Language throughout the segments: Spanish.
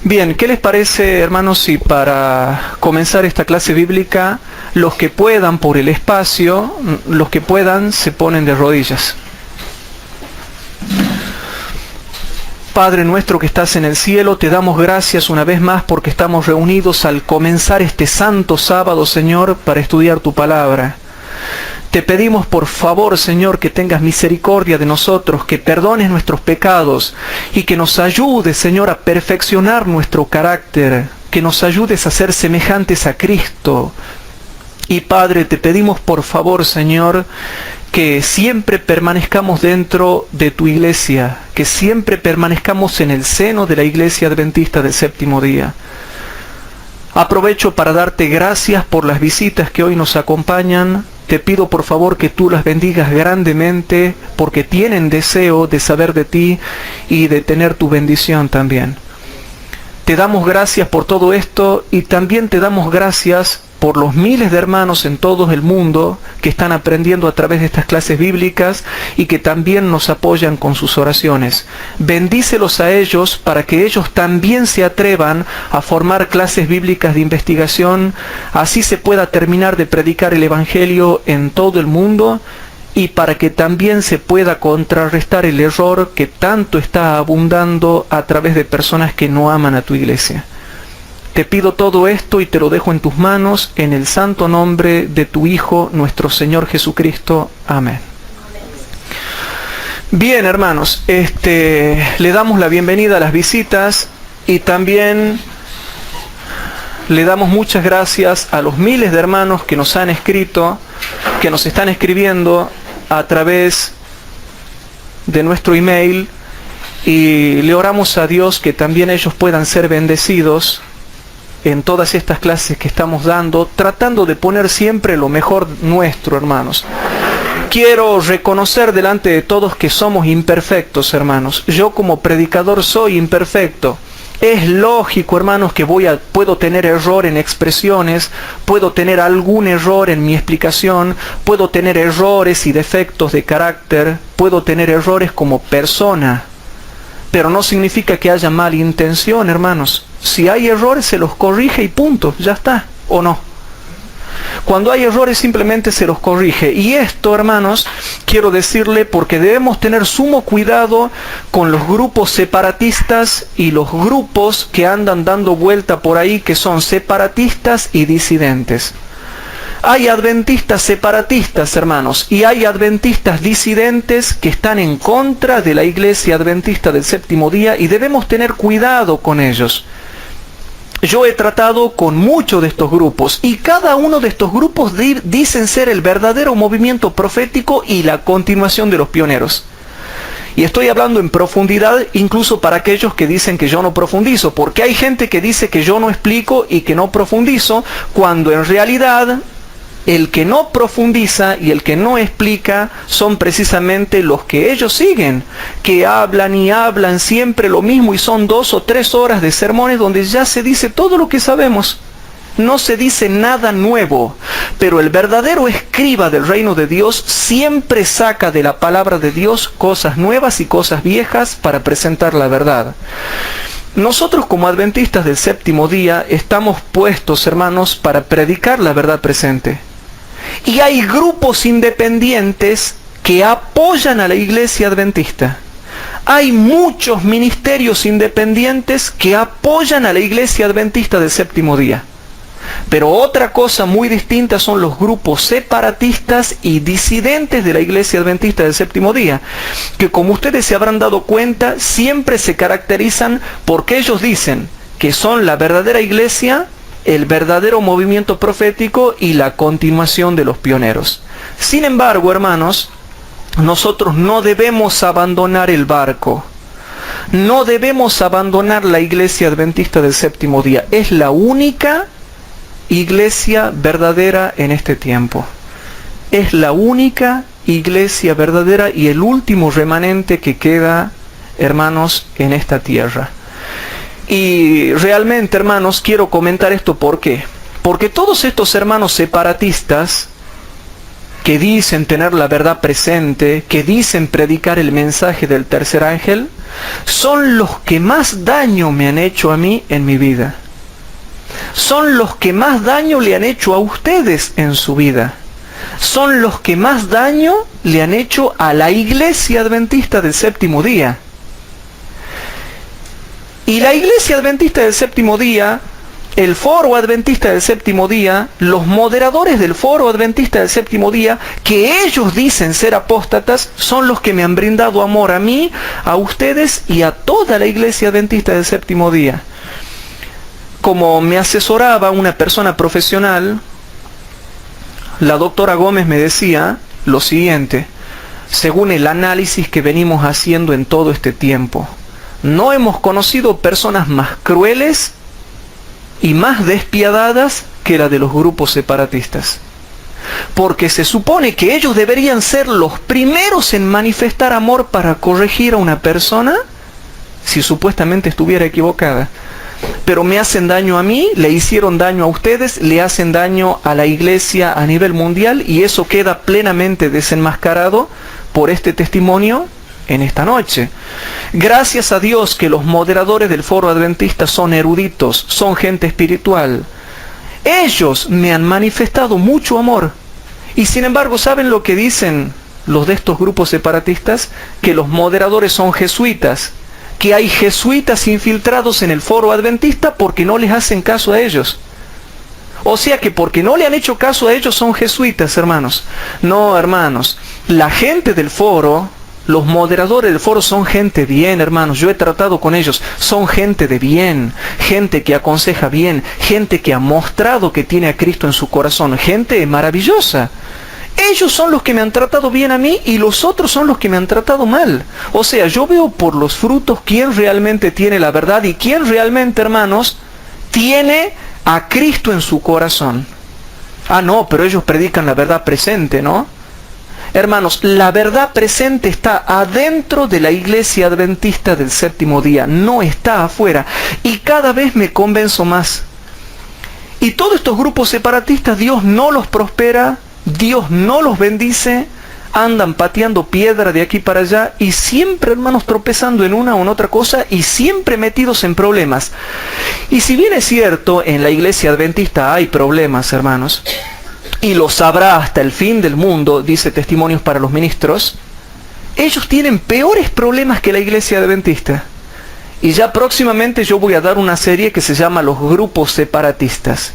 Bien, ¿qué les parece, hermanos, si para comenzar esta clase bíblica, los que puedan por el espacio, los que puedan se ponen de rodillas? Padre nuestro que estás en el cielo, te damos gracias una vez más porque estamos reunidos al comenzar este santo sábado, Señor, para estudiar tu palabra. Te pedimos por favor, Señor, que tengas misericordia de nosotros, que perdones nuestros pecados y que nos ayudes, Señor, a perfeccionar nuestro carácter, que nos ayudes a ser semejantes a Cristo. Y Padre, te pedimos por favor, Señor, que siempre permanezcamos dentro de tu iglesia, que siempre permanezcamos en el seno de la Iglesia Adventista del Séptimo Día. Aprovecho para darte gracias por las visitas que hoy nos acompañan. Te pido por favor que tú las bendigas grandemente porque tienen deseo de saber de ti y de tener tu bendición también. Te damos gracias por todo esto y también te damos gracias por los miles de hermanos en todo el mundo que están aprendiendo a través de estas clases bíblicas y que también nos apoyan con sus oraciones. Bendícelos a ellos para que ellos también se atrevan a formar clases bíblicas de investigación, así se pueda terminar de predicar el Evangelio en todo el mundo y para que también se pueda contrarrestar el error que tanto está abundando a través de personas que no aman a tu iglesia. Te pido todo esto y te lo dejo en tus manos, en el santo nombre de tu Hijo, nuestro Señor Jesucristo. Amén. Bien, hermanos, le damos la bienvenida a las visitas y también le damos muchas gracias a los miles de hermanos que nos han escrito, que nos están escribiendo a través de nuestro email y le oramos a Dios que también ellos puedan ser bendecidos en todas estas clases que estamos dando, tratando de poner siempre lo mejor nuestro, hermanos. Quiero reconocer delante de todos que somos imperfectos, hermanos. Yo como predicador soy imperfecto. Es lógico, hermanos, que puedo tener error en expresiones, puedo tener algún error en mi explicación, puedo tener errores y defectos de carácter, puedo tener errores como persona. Pero no significa que haya mala intención, hermanos. Si hay errores se los corrige y punto, ya está, ¿o no? Cuando hay errores simplemente se los corrige. Y esto, hermanos, quiero decirle porque debemos tener sumo cuidado con los grupos separatistas y los grupos que andan dando vuelta por ahí que son separatistas y disidentes. Hay adventistas separatistas, hermanos, y hay adventistas disidentes que están en contra de la Iglesia Adventista del Séptimo Día y debemos tener cuidado con ellos. Yo he tratado con muchos de estos grupos y cada uno de estos grupos dicen ser el verdadero movimiento profético y la continuación de los pioneros. Y estoy hablando en profundidad incluso para aquellos que dicen que yo no profundizo, porque hay gente que dice que yo no explico y que no profundizo, cuando en realidad el que no profundiza y el que no explica son precisamente los que ellos siguen, que hablan y hablan siempre lo mismo y son 2 o 3 horas de sermones donde ya se dice todo lo que sabemos. No se dice nada nuevo, pero el verdadero escriba del reino de Dios siempre saca de la palabra de Dios cosas nuevas y cosas viejas para presentar la verdad. Nosotros como adventistas del séptimo día estamos puestos, hermanos, para predicar la verdad presente. Y hay grupos independientes que apoyan a la Iglesia Adventista. Hay muchos ministerios independientes que apoyan a la Iglesia Adventista del Séptimo Día. Pero otra cosa muy distinta son los grupos separatistas y disidentes de la Iglesia Adventista del Séptimo Día, que como ustedes se habrán dado cuenta, siempre se caracterizan porque ellos dicen que son la verdadera iglesia, el verdadero movimiento profético y la continuación de los pioneros. Sin embargo, hermanos, nosotros no debemos abandonar el barco. No debemos abandonar la Iglesia Adventista del Séptimo Día. Es la única iglesia verdadera en este tiempo. Es la única iglesia verdadera y el último remanente que queda, hermanos, en esta tierra. Y realmente, hermanos, quiero comentar esto. ¿Por qué? Porque todos estos hermanos separatistas que dicen tener la verdad presente, que dicen predicar el mensaje del tercer ángel, son los que más daño me han hecho a mí en mi vida. Son los que más daño le han hecho a ustedes en su vida. Son los que más daño le han hecho a la Iglesia Adventista del Séptimo Día. Y la Iglesia Adventista del Séptimo Día, el Foro Adventista del Séptimo Día, los moderadores del Foro Adventista del Séptimo Día, que ellos dicen ser apóstatas, son los que me han brindado amor a mí, a ustedes y a toda la Iglesia Adventista del Séptimo Día. Como me asesoraba una persona profesional, la doctora Gómez me decía lo siguiente: según el análisis que venimos haciendo en todo este tiempo, no hemos conocido personas más crueles y más despiadadas que la de los grupos separatistas. Porque se supone que ellos deberían ser los primeros en manifestar amor para corregir a una persona si supuestamente estuviera equivocada. Pero me hacen daño a mí, le hicieron daño a ustedes, le hacen daño a la Iglesia a nivel mundial, y eso queda plenamente desenmascarado por este testimonio en esta noche. Gracias a Dios que los moderadores del Foro Adventista son eruditos, son gente espiritual. Ellos me han manifestado mucho amor. Y sin embargo, ¿saben lo que dicen los de estos grupos separatistas? Que los moderadores son jesuitas, que hay jesuitas infiltrados en el Foro Adventista porque no les hacen caso a ellos. O sea que porque no le han hecho caso a ellos son jesuitas, hermanos. No, hermanos, la gente del Foro, los moderadores del Foro son gente bien, hermanos. Yo he tratado con ellos. Son gente de bien, gente que aconseja bien, gente que ha mostrado que tiene a Cristo en su corazón, gente maravillosa. Ellos son los que me han tratado bien a mí y los otros son los que me han tratado mal. O sea, yo veo por los frutos quién realmente tiene la verdad y quién realmente, hermanos, tiene a Cristo en su corazón. Ah, no, pero ellos predican la verdad presente, ¿no? Hermanos, la verdad presente está adentro de la Iglesia Adventista del Séptimo Día, no está afuera. Y cada vez me convenzo más. Y todos estos grupos separatistas, Dios no los prospera, Dios no los bendice, andan pateando piedra de aquí para allá y siempre, hermanos, tropezando en una o en otra cosa y siempre metidos en problemas. Y si bien es cierto, en la Iglesia Adventista hay problemas, hermanos, y lo sabrá hasta el fin del mundo, dice Testimonios para los Ministros, ellos tienen peores problemas que la Iglesia Adventista. Y ya próximamente yo voy a dar una serie que se llama Los Grupos Separatistas.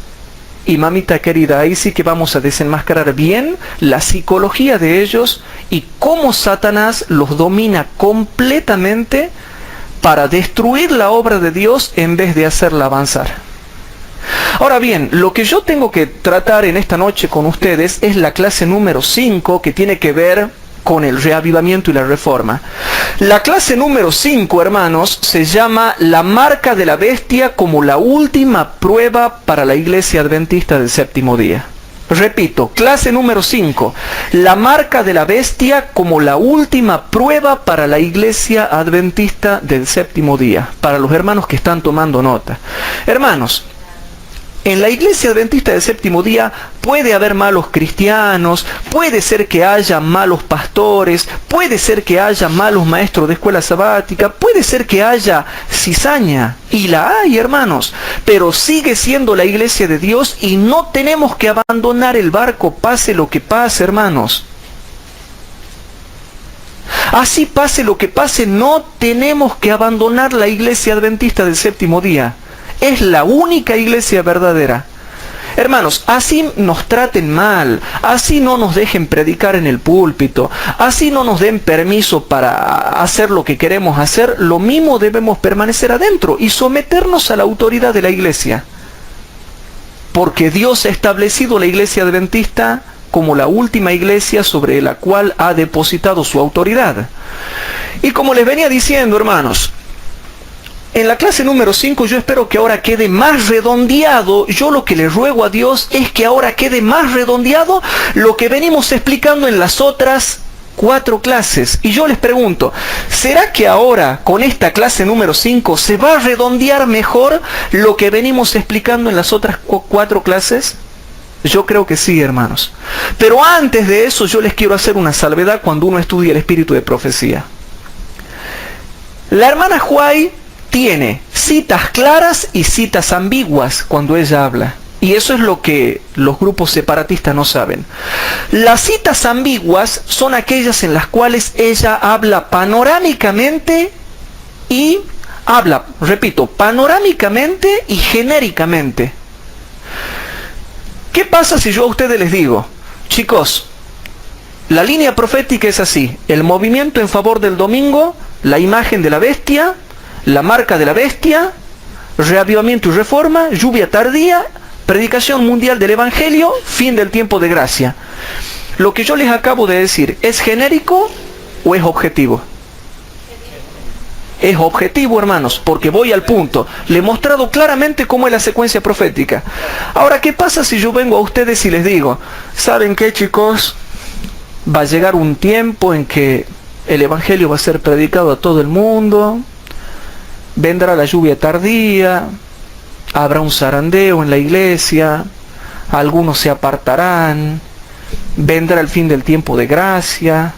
Y mamita querida, ahí sí que vamos a desenmascarar bien la psicología de ellos y cómo Satanás los domina completamente para destruir la obra de Dios en vez de hacerla avanzar. Ahora bien, lo que yo tengo que tratar en esta noche con ustedes es la clase número 5, que tiene que ver con el reavivamiento y la reforma. La clase número 5, hermanos, se llama La marca de la bestia como la última prueba para la Iglesia Adventista del Séptimo Día. Repito, clase número 5, La marca de la bestia como la última prueba para la Iglesia Adventista del Séptimo Día. Para los hermanos que están tomando nota. Hermanos, en la Iglesia Adventista del Séptimo Día puede haber malos cristianos, puede ser que haya malos pastores, puede ser que haya malos maestros de escuela sabática, puede ser que haya cizaña, y la hay, hermanos, pero sigue siendo la Iglesia de Dios y no tenemos que abandonar el barco, pase lo que pase, hermanos. Así pase lo que pase, no tenemos que abandonar la Iglesia Adventista del Séptimo Día. Es la única iglesia verdadera. Hermanos, así nos traten mal, así no nos dejen predicar en el púlpito, así no nos den permiso para hacer lo que queremos hacer, lo mismo debemos permanecer adentro y someternos a la autoridad de la iglesia. Porque Dios ha establecido la Iglesia Adventista como la última iglesia sobre la cual ha depositado su autoridad. Y como les venía diciendo, hermanos, en la clase número 5 yo espero que ahora quede más redondeado. Yo lo que le ruego a Dios es que ahora quede más redondeado lo que venimos explicando en las otras 4 clases. Y yo les pregunto, ¿será que ahora con esta clase número 5 se va a redondear mejor lo que venimos explicando en las otras 4 clases? Yo creo que sí, hermanos. Pero antes de eso yo les quiero hacer una salvedad cuando uno estudia el espíritu de profecía. La hermana Huay tiene citas claras y citas ambiguas cuando ella habla. Y eso es lo que los grupos separatistas no saben. Las citas ambiguas son aquellas en las cuales ella habla panorámicamente y habla, repito, panorámicamente y genéricamente. ¿Qué pasa si yo a ustedes les digo, chicos, la línea profética es así: el movimiento en favor del domingo, la imagen de la bestia, la marca de la bestia, reavivamiento y reforma, lluvia tardía, predicación mundial del Evangelio, fin del tiempo de gracia? Lo que yo les acabo de decir, ¿es genérico o es objetivo? Es objetivo, hermanos, porque voy al punto. Le he mostrado claramente cómo es la secuencia profética. Ahora, ¿qué pasa si yo vengo a ustedes y les digo, ¿saben qué, chicos? Va a llegar un tiempo en que el Evangelio va a ser predicado a todo el mundo, vendrá la lluvia tardía, habrá un zarandeo en la iglesia, algunos se apartarán, vendrá el fin del tiempo de gracia,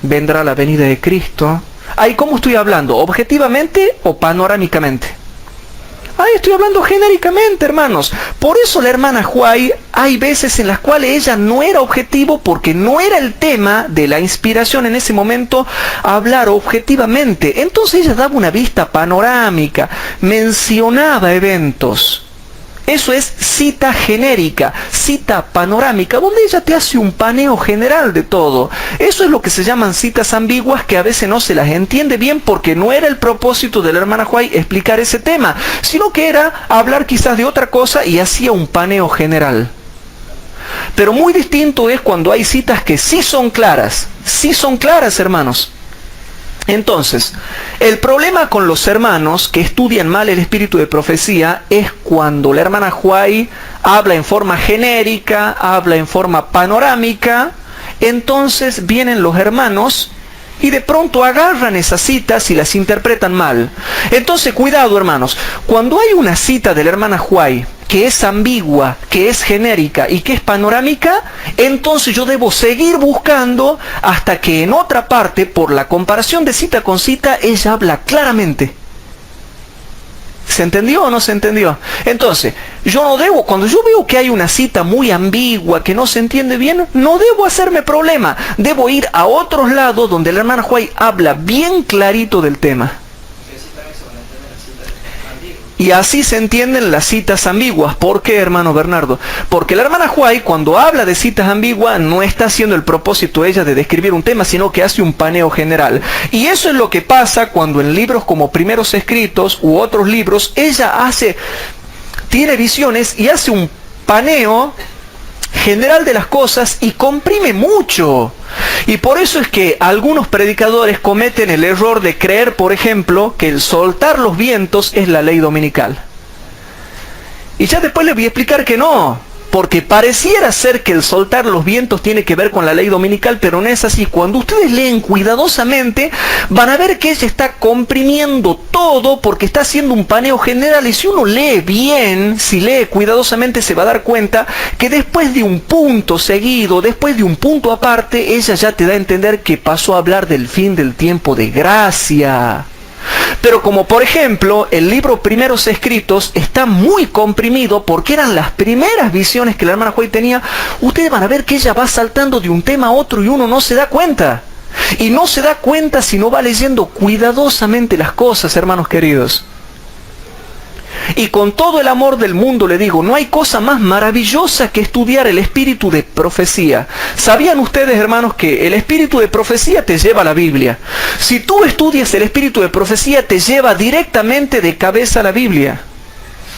vendrá la venida de Cristo? Ahí, ¿cómo estoy hablando? ¿Objetivamente o panorámicamente? Ahí estoy hablando genéricamente, hermanos. Por eso la hermana Huay, hay veces en las cuales ella no era objetivo, porque no era el tema de la inspiración en ese momento hablar objetivamente. Entonces ella daba una vista panorámica, mencionaba eventos. Eso es cita genérica, cita panorámica, donde ella te hace un paneo general de todo. Eso es lo que se llaman citas ambiguas, que a veces no se las entiende bien, porque no era el propósito de la hermana Huay explicar ese tema, sino que era hablar quizás de otra cosa y hacía un paneo general. Pero muy distinto es cuando hay citas que sí son claras, hermanos. Entonces, el problema con los hermanos que estudian mal el espíritu de profecía es cuando la hermana Huay habla en forma genérica, habla en forma panorámica. Entonces vienen los hermanos y de pronto agarran esas citas y las interpretan mal. Entonces, cuidado, hermanos, cuando hay una cita de la hermana Huay que es ambigua, que es genérica y que es panorámica, entonces yo debo seguir buscando hasta que en otra parte, por la comparación de cita con cita, ella habla claramente. ¿Se entendió o no se entendió? Entonces, yo no debo, cuando yo veo que hay una cita muy ambigua, que no se entiende bien, no debo hacerme problema. Debo ir a otros lados donde la hermana Huay habla bien clarito del tema. Y así se entienden las citas ambiguas. ¿Por qué, hermano Bernardo? Porque la hermana Huay, cuando habla de citas ambiguas, no está haciendo el propósito ella de describir un tema, sino que hace un paneo general. Y eso es lo que pasa cuando en libros como Primeros Escritos u otros libros, ella tiene visiones y hace un paneo general de las cosas y comprime mucho. Y por eso es que algunos predicadores cometen el error de creer, por ejemplo, que el soltar los vientos es la ley dominical. Y ya después les voy a explicar que no, porque pareciera ser que el soltar los vientos tiene que ver con la ley dominical, pero no es así. Cuando ustedes leen cuidadosamente, van a ver que ella está comprimiendo todo, porque está haciendo un paneo general. Y si uno lee bien, si lee cuidadosamente, se va a dar cuenta que después de un punto seguido, después de un punto aparte, ella ya te da a entender que pasó a hablar del fin del tiempo de gracia. Pero como por ejemplo el libro Primeros Escritos está muy comprimido porque eran las primeras visiones que la hermana Huay tenía, ustedes van a ver que ella va saltando de un tema a otro y uno no se da cuenta. Y no se da cuenta si no va leyendo cuidadosamente las cosas, hermanos queridos. Y con todo el amor del mundo le digo, no hay cosa más maravillosa que estudiar el espíritu de profecía. ¿Sabían ustedes, hermanos, que el espíritu de profecía te lleva a la Biblia? Si tú estudias el espíritu de profecía, te lleva directamente de cabeza a la Biblia.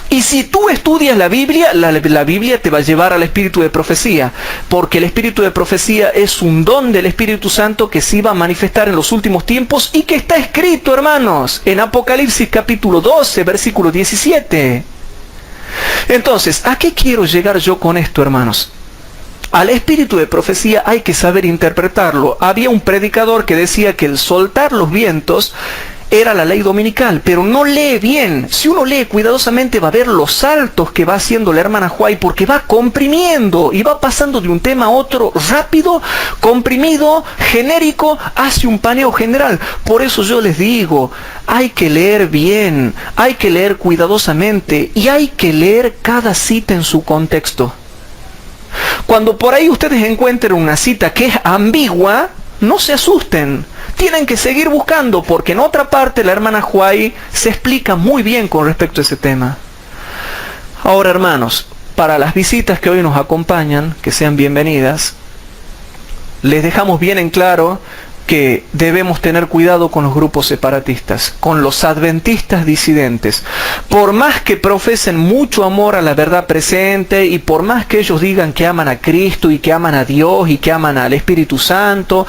Y si tú estudias la Biblia, la Biblia te va a llevar al espíritu de profecía, porque el espíritu de profecía es un don del Espíritu Santo que se iba a manifestar en los últimos tiempos y que está escrito, hermanos, en Apocalipsis capítulo 12, versículo 17. Entonces, ¿a qué quiero llegar yo con esto, hermanos? Al espíritu de profecía hay que saber interpretarlo. Había un predicador que decía que el soltar los vientos era la ley dominical, pero no lee bien. Si uno lee cuidadosamente va a ver los saltos que va haciendo la hermana Huay, porque va comprimiendo y va pasando de un tema a otro rápido, comprimido, genérico, hacia un paneo general. Por eso yo les digo, hay que leer bien, hay que leer cuidadosamente y hay que leer cada cita en su contexto. Cuando por ahí ustedes encuentren una cita que es ambigua, no se asusten. Tienen que seguir buscando, porque en otra parte la hermana Huay se explica muy bien con respecto a ese tema. Ahora, hermanos, para las visitas que hoy nos acompañan, que sean bienvenidas, les dejamos bien en claro que debemos tener cuidado con los grupos separatistas, con los adventistas disidentes. Por más que profesen mucho amor a la verdad presente y por más que ellos digan que aman a Cristo y que aman a Dios y que aman al Espíritu Santo,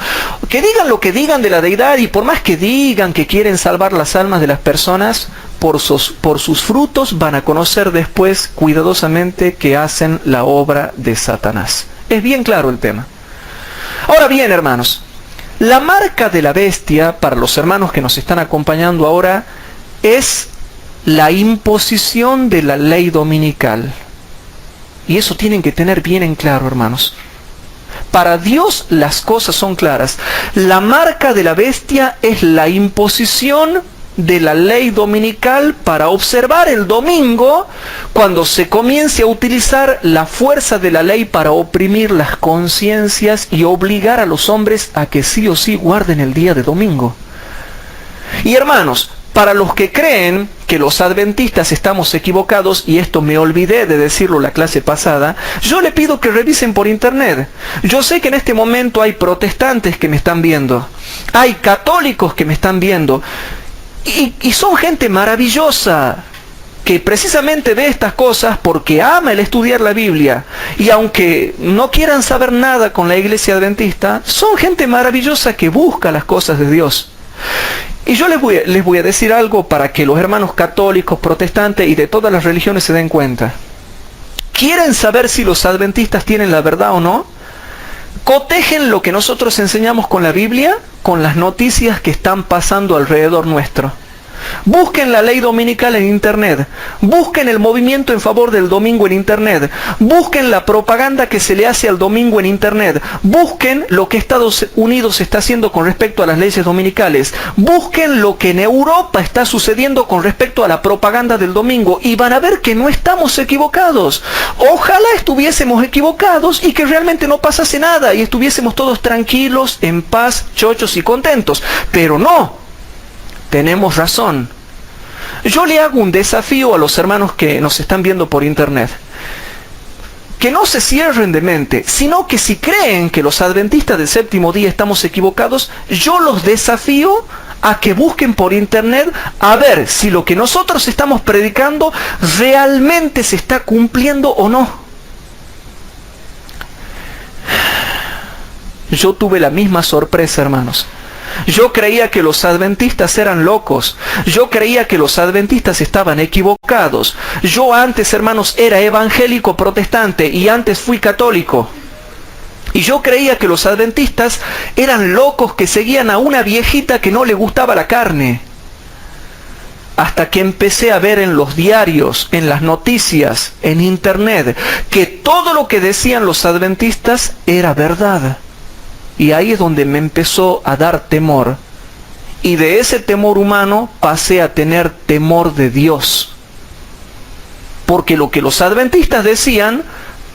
que digan lo que digan de la deidad y por más que digan que quieren salvar las almas de las personas, por sus frutos van a conocer después cuidadosamente que hacen la obra de Satanás. Es bien claro el tema. Ahora bien, hermanos, la marca de la bestia, para los hermanos que nos están acompañando ahora, es la imposición de la ley dominical. Y eso tienen que tener bien en claro, hermanos. Para Dios las cosas son claras. La marca de la bestia es la imposición de la ley dominical para observar el domingo, cuando se comience a utilizar la fuerza de la ley para oprimir las conciencias y obligar a los hombres a que sí o sí guarden el día de domingo. Y hermanos, para los que creen que los adventistas estamos equivocados, y esto me olvidé de decirlo la clase pasada, yo le pido que revisen por internet. Yo sé que en este momento hay protestantes que me están viendo, hay católicos que me están viendo, y son gente maravillosa, que precisamente ve estas cosas porque ama el estudiar la Biblia. Y aunque no quieran saber nada con la iglesia adventista, son gente maravillosa que busca las cosas de Dios. Y yo les voy a decir algo para que los hermanos católicos, protestantes y de todas las religiones se den cuenta. ¿Quieren saber si los adventistas tienen la verdad o no? Cotejen lo que nosotros enseñamos con la Biblia con las noticias que están pasando alrededor nuestro. Busquen la ley dominical en internet, busquen el movimiento en favor del domingo en internet, busquen la propaganda que se le hace al domingo en internet, busquen lo que Estados Unidos está haciendo con respecto a las leyes dominicales, busquen lo que en Europa está sucediendo con respecto a la propaganda del domingo y van a ver que no estamos equivocados. Ojalá estuviésemos equivocados y que realmente no pasase nada y estuviésemos todos tranquilos, en paz, chochos y contentos, pero no. Tenemos razón. Yo le hago un desafío a los hermanos que nos están viendo por internet. Que no se cierren de mente, sino que si creen que los adventistas del séptimo día estamos equivocados, yo los desafío a que busquen por internet a ver si lo que nosotros estamos predicando realmente se está cumpliendo o no. Yo tuve la misma sorpresa, hermanos. Yo creía que los adventistas eran locos. Yo creía que los adventistas estaban equivocados. Yo antes, hermanos, era evangélico protestante y antes fui católico. Y yo creía que los adventistas eran locos que seguían a una viejita que no le gustaba la carne. Hasta que empecé a ver en los diarios, en las noticias, en internet, que todo lo que decían los adventistas era verdad. Y ahí es donde me empezó a dar temor. Y de ese temor humano pasé a tener temor de Dios. Porque lo que los adventistas decían,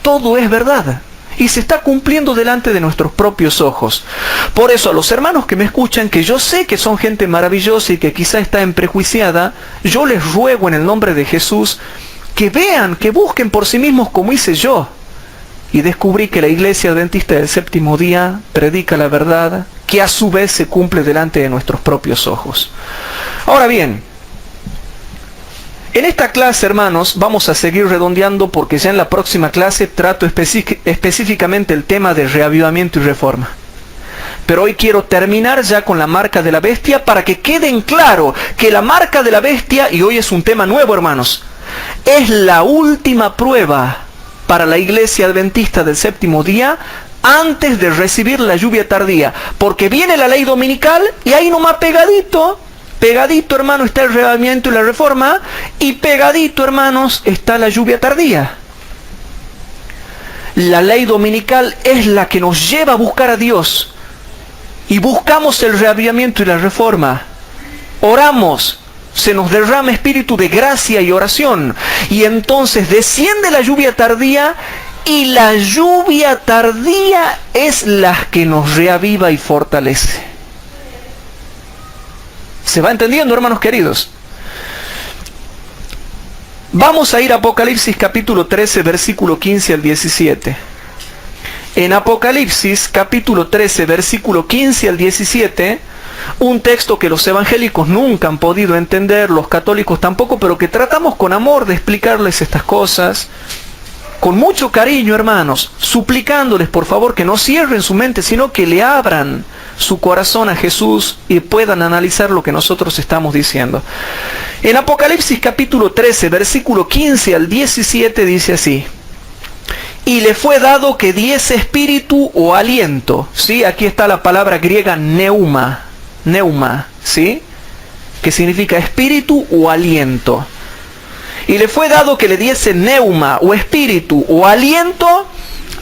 todo es verdad. Y se está cumpliendo delante de nuestros propios ojos. Por eso a los hermanos que me escuchan, que yo sé que son gente maravillosa y que quizá está prejuiciada, yo les ruego en el nombre de Jesús que vean, que busquen por sí mismos como hice yo. Y descubrí que la iglesia adventista del séptimo día predica la verdad, que a su vez se cumple delante de nuestros propios ojos. Ahora bien, en esta clase, hermanos, vamos a seguir redondeando porque ya en la próxima clase trato específicamente el tema de reavivamiento y reforma. Pero hoy quiero terminar ya con la marca de la bestia para que queden claro que la marca de la bestia, y hoy es un tema nuevo, hermanos, es la última prueba para la iglesia adventista del séptimo día antes de recibir la lluvia tardía, porque viene la ley dominical y ahí nomás pegadito pegadito, hermano, está el reavivamiento y la reforma, y pegadito, hermanos, está la lluvia tardía. La ley dominical es la que nos lleva a buscar a Dios. Y buscamos el reavivamiento y la reforma. Oramos, se nos derrama espíritu de gracia y oración. Y entonces desciende la lluvia tardía, y la lluvia tardía es la que nos reaviva y fortalece. ¿Se va entendiendo, hermanos queridos? Vamos a ir a Apocalipsis capítulo 13, versículo 15 al 17. En Apocalipsis capítulo 13, versículo 15 al 17, un texto que los evangélicos nunca han podido entender, los católicos tampoco, pero que tratamos con amor de explicarles estas cosas, con mucho cariño, hermanos, suplicándoles por favor que no cierren su mente, sino que le abran su corazón a Jesús y puedan analizar lo que nosotros estamos diciendo. En Apocalipsis capítulo 13, versículo 15 al 17 dice así: y le fue dado que diese espíritu o aliento, ¿sí? Aquí está la palabra griega neuma, ¿sí? Que significa espíritu o aliento. Y le fue dado que le diese neuma o espíritu o aliento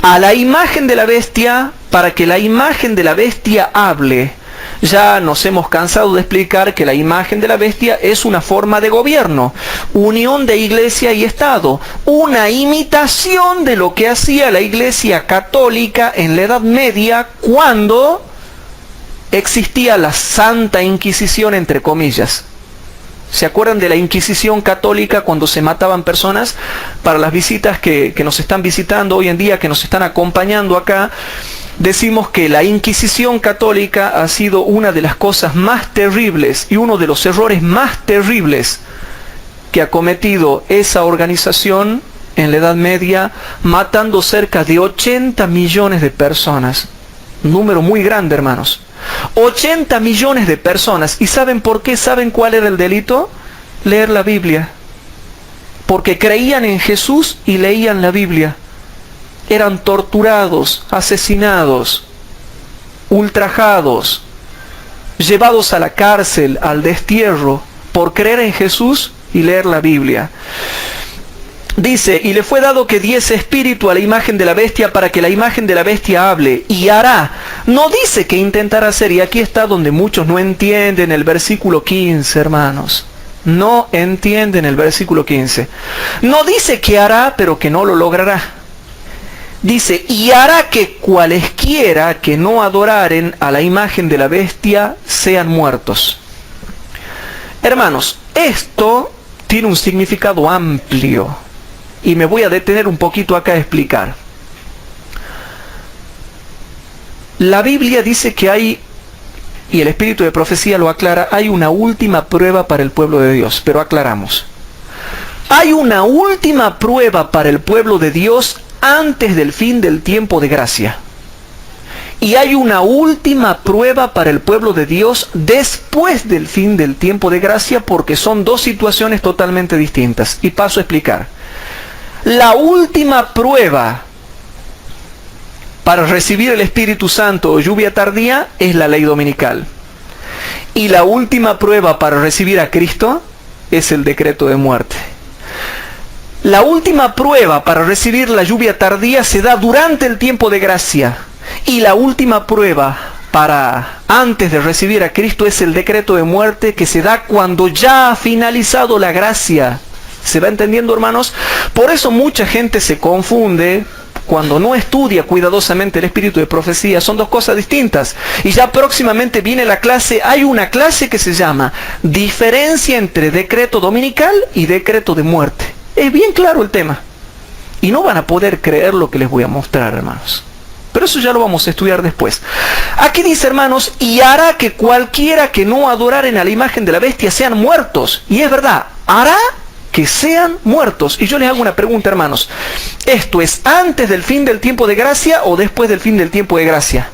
a la imagen de la bestia, para que la imagen de la bestia hable. Ya nos hemos cansado de explicar que la imagen de la bestia es una forma de gobierno, unión de iglesia y Estado, una imitación de lo que hacía la iglesia católica en la Edad Media, cuando existía la Santa Inquisición, entre comillas. ¿Se acuerdan de la Inquisición católica cuando se mataban personas? Para las visitas que nos están visitando hoy en día, que nos están acompañando acá, decimos que la Inquisición católica ha sido una de las cosas más terribles y uno de los errores más terribles que ha cometido esa organización en la Edad Media, matando cerca de 80 millones de personas. Un número muy grande, hermanos. 80 millones de personas. ¿Y saben por qué? ¿Saben cuál era el delito? Leer la Biblia. Porque creían en Jesús y leían la Biblia. Eran torturados, asesinados, ultrajados, llevados a la cárcel, al destierro, por creer en Jesús y leer la Biblia. Dice, y le fue dado que diese espíritu a la imagen de la bestia, para que la imagen de la bestia hable y hará. No dice que intentará hacer, y aquí está donde muchos no entienden el versículo 15, hermanos. No entienden el versículo 15. No dice que hará, pero que no lo logrará. Dice, y hará que cualesquiera que no adoraren a la imagen de la bestia sean muertos. Hermanos, esto tiene un significado amplio. Y me voy a detener un poquito acá a explicar. La Biblia dice que hay, y el espíritu de profecía lo aclara, hay una última prueba para el pueblo de Dios. Pero aclaramos. Hay una última prueba para el pueblo de Dios antes del fin del tiempo de gracia. Y hay una última prueba para el pueblo de Dios después del fin del tiempo de gracia, porque son dos situaciones totalmente distintas. Y paso a explicar. La última prueba para recibir el Espíritu Santo o lluvia tardía es la ley dominical. Y la última prueba para recibir a Cristo es el decreto de muerte. La última prueba para recibir la lluvia tardía se da durante el tiempo de gracia. Y la última prueba para antes de recibir a Cristo es el decreto de muerte, que se da cuando ya ha finalizado la gracia. ¿Se va entendiendo, hermanos? Por eso mucha gente se confunde cuando no estudia cuidadosamente el espíritu de profecía. Son dos cosas distintas. Y ya próximamente viene la clase. Hay una clase que se llama diferencia entre decreto dominical y decreto de muerte. Es bien claro el tema. Y no van a poder creer lo que les voy a mostrar, hermanos. Pero eso ya lo vamos a estudiar después. Aquí dice, hermanos, y hará que cualquiera que no adoraren a la imagen de la bestia sean muertos. Y es verdad, hará que sean muertos. Y yo les hago una pregunta, hermanos. ¿Esto es antes del fin del tiempo de gracia o después del fin del tiempo de gracia?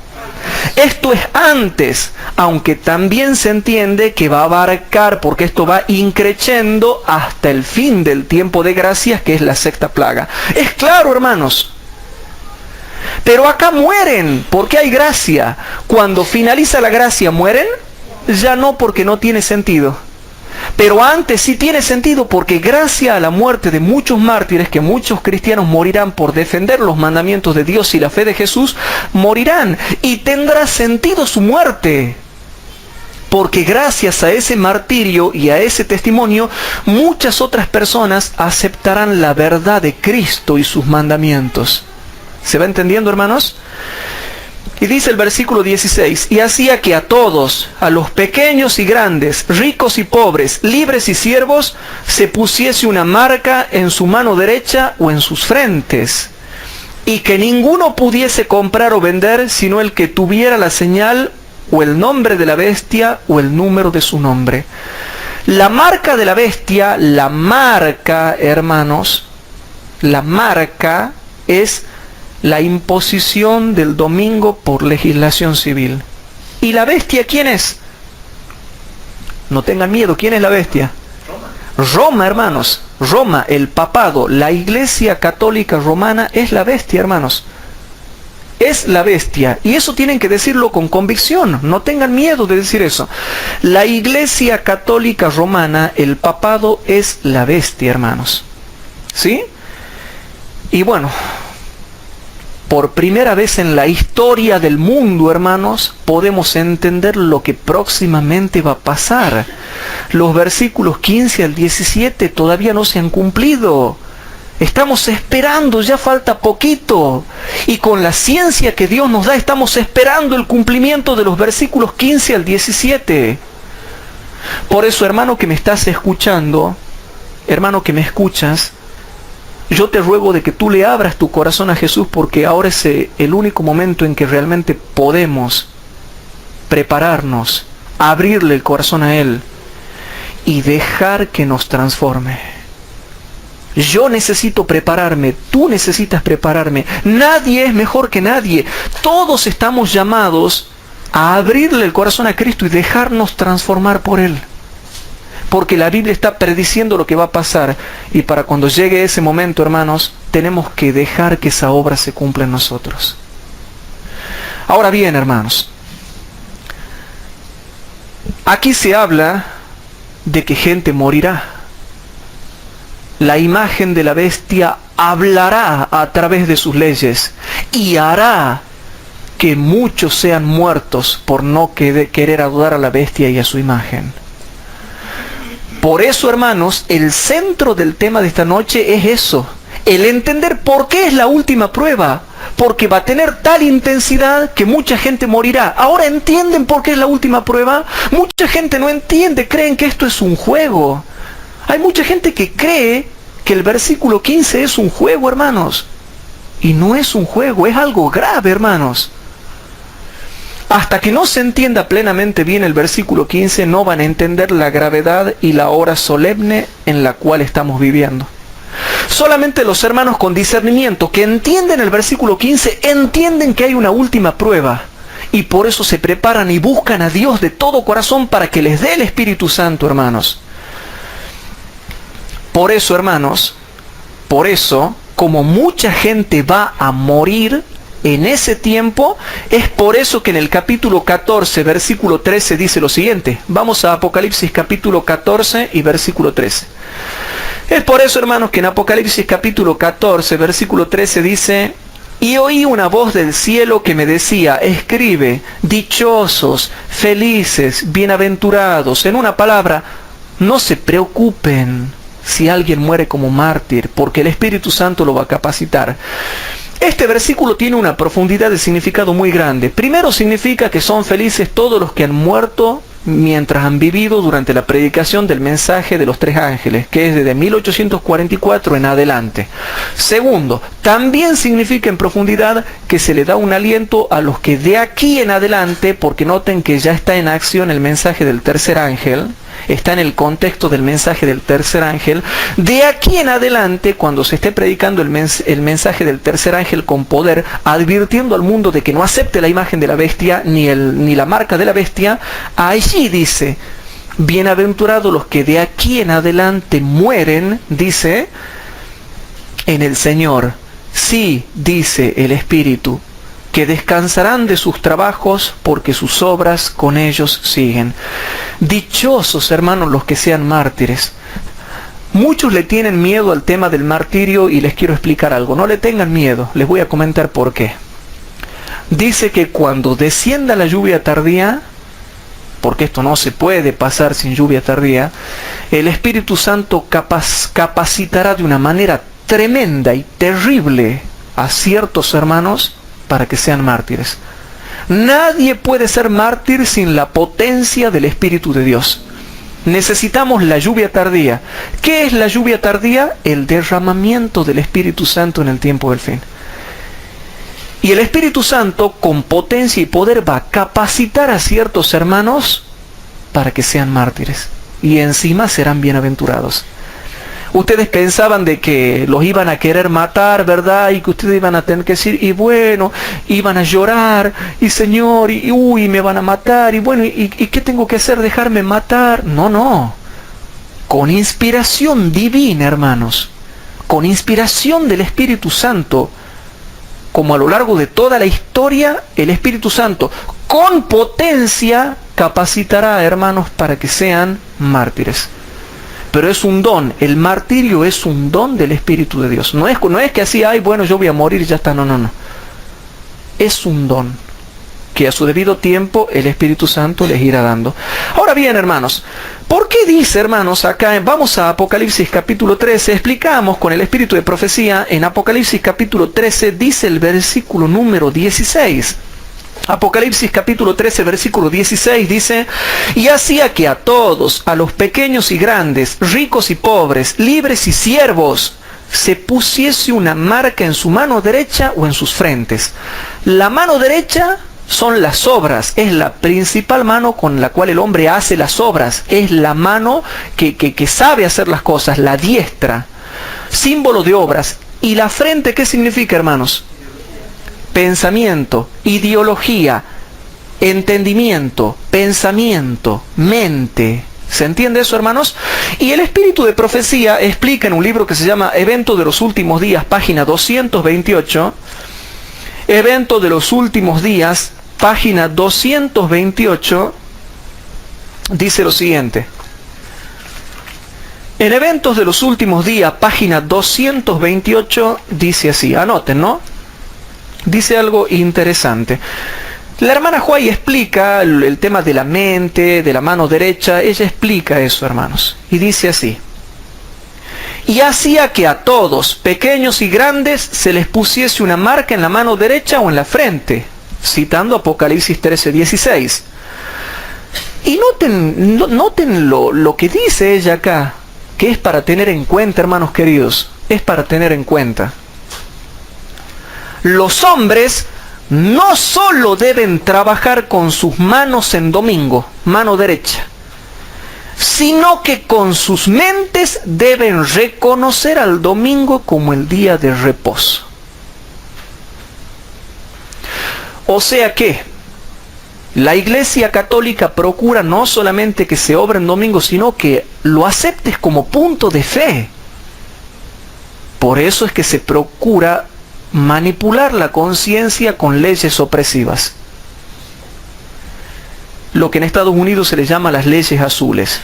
Esto es antes, aunque también se entiende que va a abarcar, porque esto va increciendo hasta el fin del tiempo de gracia, que es la sexta plaga. Es claro, hermanos. Pero acá mueren, porque hay gracia. Cuando finaliza la gracia, ¿mueren? ya no, porque no tiene sentido. Pero antes sí tiene sentido, porque gracias a la muerte de muchos mártires, que muchos cristianos morirán por defender los mandamientos de Dios y la fe de Jesús, morirán y tendrá sentido su muerte. Porque gracias a ese martirio y a ese testimonio, muchas otras personas aceptarán la verdad de Cristo y sus mandamientos. ¿Se va entendiendo, hermanos? Y dice el versículo 16, y hacía que a todos, a los pequeños y grandes, ricos y pobres, libres y siervos, se pusiese una marca en su mano derecha o en sus frentes, y que ninguno pudiese comprar o vender, sino el que tuviera la señal o el nombre de la bestia o el número de su nombre. La marca de la bestia, la marca, hermanos, la marca es la imposición del domingo por legislación civil. ¿Y la bestia quién es? No tengan miedo, ¿quién es la bestia? Roma, hermanos. Roma, el papado, la Iglesia Católica Romana es la bestia, hermanos. Es la bestia. Y eso tienen que decirlo con convicción. No tengan miedo de decir eso. La Iglesia Católica Romana, el papado, es la bestia, hermanos. ¿Sí? Y bueno, por primera vez en la historia del mundo, hermanos, podemos entender lo que próximamente va a pasar. Los versículos 15 al 17 todavía no se han cumplido. Estamos esperando, ya falta poquito. Y con la ciencia que Dios nos da, estamos esperando el cumplimiento de los versículos 15 al 17. Por eso, hermano que me estás escuchando, hermano que me escuchas, yo te ruego de que tú le abras tu corazón a Jesús, porque ahora es el único momento en que realmente podemos prepararnos, abrirle el corazón a Él y dejar que nos transforme. Yo necesito prepararme, tú necesitas prepararme. Nadie es mejor que nadie. Todos estamos llamados a abrirle el corazón a Cristo y dejarnos transformar por Él. Porque la Biblia está prediciendo lo que va a pasar. Y para cuando llegue ese momento, hermanos, tenemos que dejar que esa obra se cumpla en nosotros. Ahora bien, hermanos, aquí se habla de que gente morirá. La imagen de la bestia hablará a través de sus leyes y hará que muchos sean muertos por no querer adorar a la bestia y a su imagen. Por eso, hermanos, el centro del tema de esta noche es eso, el entender por qué es la última prueba, porque va a tener tal intensidad que mucha gente morirá. Ahora, ¿entienden por qué es la última prueba? Mucha gente no entiende, creen que esto es un juego. Hay mucha gente que cree que el versículo 15 es un juego, hermanos. Y no es un juego, es algo grave, hermanos. Hasta que no se entienda plenamente bien el versículo 15, no van a entender la gravedad y la hora solemne en la cual estamos viviendo. Solamente los hermanos con discernimiento que entienden el versículo 15, entienden que hay una última prueba. Y por eso se preparan y buscan a Dios de todo corazón para que les dé el Espíritu Santo, hermanos. Por eso, hermanos, por eso, como mucha gente va a morir en ese tiempo, es por eso que en el capítulo 14, versículo 13 dice lo siguiente. Vamos a Apocalipsis capítulo 14 y versículo 13. Es por eso, hermanos, que en Apocalipsis capítulo 14, versículo 13 dice: y oí una voz del cielo que me decía, escribe, dichosos, felices, bienaventurados. En una palabra, no se preocupen si alguien muere como mártir, porque el Espíritu Santo lo va a capacitar. Este versículo tiene una profundidad de significado muy grande. Primero significa que son felices todos los que han muerto mientras han vivido durante la predicación del mensaje de los tres ángeles, que es desde 1844 en adelante. Segundo, también significa en profundidad que se le da un aliento a los que de aquí en adelante, porque noten que ya está en acción el mensaje del tercer ángel, está en el contexto del mensaje del tercer ángel. De aquí en adelante, cuando se esté predicando el mensaje del tercer ángel con poder, advirtiendo al mundo de que no acepte la imagen de la bestia ni la marca de la bestia, allí dice, bienaventurados los que de aquí en adelante mueren, dice, en el Señor. Sí, dice el Espíritu, que descansarán de sus trabajos porque sus obras con ellos siguen. Dichosos, hermanos, los que sean mártires. Muchos le tienen miedo al tema del martirio y les quiero explicar algo. No le tengan miedo, les voy a comentar por qué. Dice que cuando descienda la lluvia tardía, porque esto no se puede pasar sin lluvia tardía, el Espíritu Santo capacitará de una manera tremenda y terrible a ciertos hermanos para que sean mártires. Nadie puede ser mártir sin la potencia del Espíritu de Dios. Necesitamos la lluvia tardía. ¿Qué es la lluvia tardía? El derramamiento del Espíritu Santo en el tiempo del fin. Y el Espíritu Santo, con potencia y poder, va a capacitar a ciertos hermanos para que sean mártires. Y encima serán bienaventurados. Ustedes pensaban de que los iban a querer matar, ¿verdad? Y que ustedes iban a tener que decir, y bueno, iban a llorar, y Señor, y uy, me van a matar, y bueno, ¿y qué tengo que hacer? ¿Dejarme matar? No, no. Con inspiración divina, hermanos. Con inspiración del Espíritu Santo. Como a lo largo de toda la historia, el Espíritu Santo, con potencia, capacitará a hermanos para que sean mártires. Pero es un don, el martirio es un don del Espíritu de Dios. No es que así, ay, bueno, yo voy a morir y ya está, no, no, no. Es un don que a su debido tiempo el Espíritu Santo les irá dando. Ahora bien, hermanos, ¿por qué dice, hermanos, acá, vamos a Apocalipsis capítulo 13, explicamos con el espíritu de profecía, en Apocalipsis capítulo 13 dice el versículo número 16. Apocalipsis capítulo 13, versículo 16 dice, y hacía que a todos, a los pequeños y grandes, ricos y pobres, libres y siervos, se pusiese una marca en su mano derecha o en sus frentes. La mano derecha son las obras, es la principal mano con la cual el hombre hace las obras, es la mano que sabe hacer las cosas, la diestra, símbolo de obras. ¿Y la frente qué significa, hermanos? Pensamiento, ideología, entendimiento, pensamiento, mente. ¿Se entiende eso, hermanos? Y el espíritu de profecía explica en un libro que se llama Evento de los Últimos Días, página 228, Evento de los Últimos Días, página 228, dice lo siguiente. En Eventos de los Últimos Días, página 228, dice así, anoten, ¿no? Dice algo interesante. La hermana Huay explica el tema de la mente, de la mano derecha, ella explica eso, hermanos, y dice así. Y hacía que a todos, pequeños y grandes, se les pusiese una marca en la mano derecha o en la frente, citando Apocalipsis 13, 16. Y noten lo que dice ella acá, que es para tener en cuenta, hermanos queridos, es para tener en cuenta. Los hombres no solo deben trabajar con sus manos en domingo, mano derecha, sino que con sus mentes deben reconocer al domingo como el día de reposo. O sea que la Iglesia Católica procura no solamente que se obre en domingo, sino que lo aceptes como punto de fe. Por eso es que se procura manipular la conciencia con leyes opresivas. Lo que en Estados Unidos se le llama las leyes azules.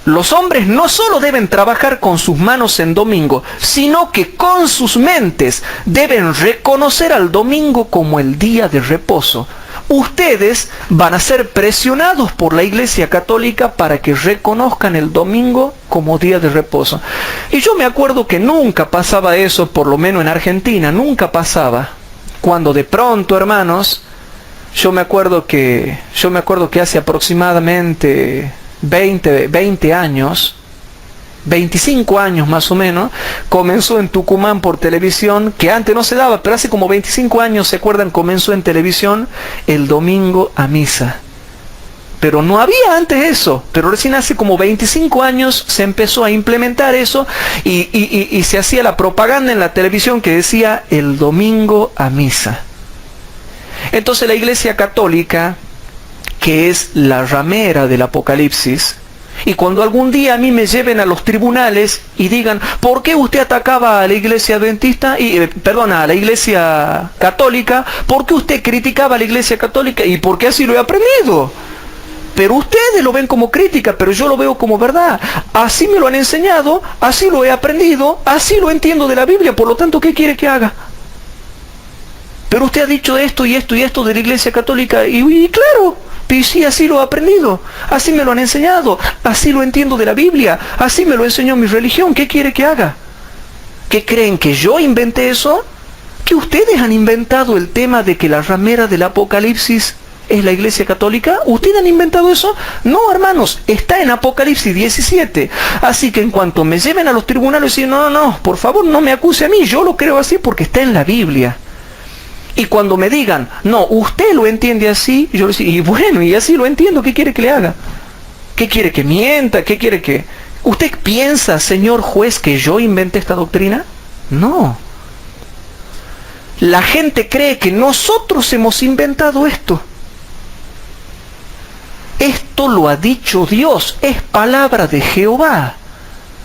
Los hombres no solo deben trabajar con sus manos en domingo, sino que con sus mentes deben reconocer al domingo como el día de reposo. Ustedes van a ser presionados por la Iglesia Católica para que reconozcan el domingo como día de reposo. Y yo me acuerdo que nunca pasaba eso, por lo menos en Argentina, nunca pasaba. Cuando de pronto, hermanos, yo me acuerdo que hace aproximadamente 20 años, 25 años más o menos, comenzó en Tucumán por televisión, que antes no se daba, pero hace como 25 años, ¿se acuerdan? Comenzó en televisión el domingo a misa. Pero no había antes eso, pero recién hace como 25 años se empezó a implementar eso y se hacía la propaganda en la televisión que decía el domingo a misa. Entonces la Iglesia Católica, que es la ramera del Apocalipsis, Y cuando algún día a mí me lleven a los tribunales y digan, ¿por qué usted atacaba a la iglesia adventista? A la iglesia católica. ¿Por qué usted criticaba a la iglesia católica? ¿Y por qué así lo he aprendido? Pero ustedes lo ven como crítica, pero yo lo veo como verdad. Así me lo han enseñado, así lo he aprendido, así lo entiendo de la Biblia. Por lo tanto, ¿qué quiere que haga? Pero usted ha dicho esto y esto y esto de la iglesia católica. Y claro, sí, así lo he aprendido, así me lo han enseñado, así lo entiendo de la Biblia, así me lo enseñó mi religión. ¿Qué quiere que haga? ¿Qué creen, que yo inventé eso? ¿Que ustedes han inventado el tema de que la ramera del Apocalipsis es la iglesia católica? ¿Ustedes han inventado eso? No, hermanos, está en Apocalipsis 17. Así que en cuanto me lleven a los tribunales y dicen, no, por favor no me acuse a mí, yo lo creo así porque está en la Biblia. Y cuando me digan, no, usted lo entiende así, yo les digo, y bueno, y así lo entiendo, ¿qué quiere que le haga? ¿Qué quiere que mienta? ¿Qué quiere que...? ¿Usted piensa, señor juez, que yo inventé esta doctrina? No. La gente cree que nosotros hemos inventado esto. Esto lo ha dicho Dios, es palabra de Jehová.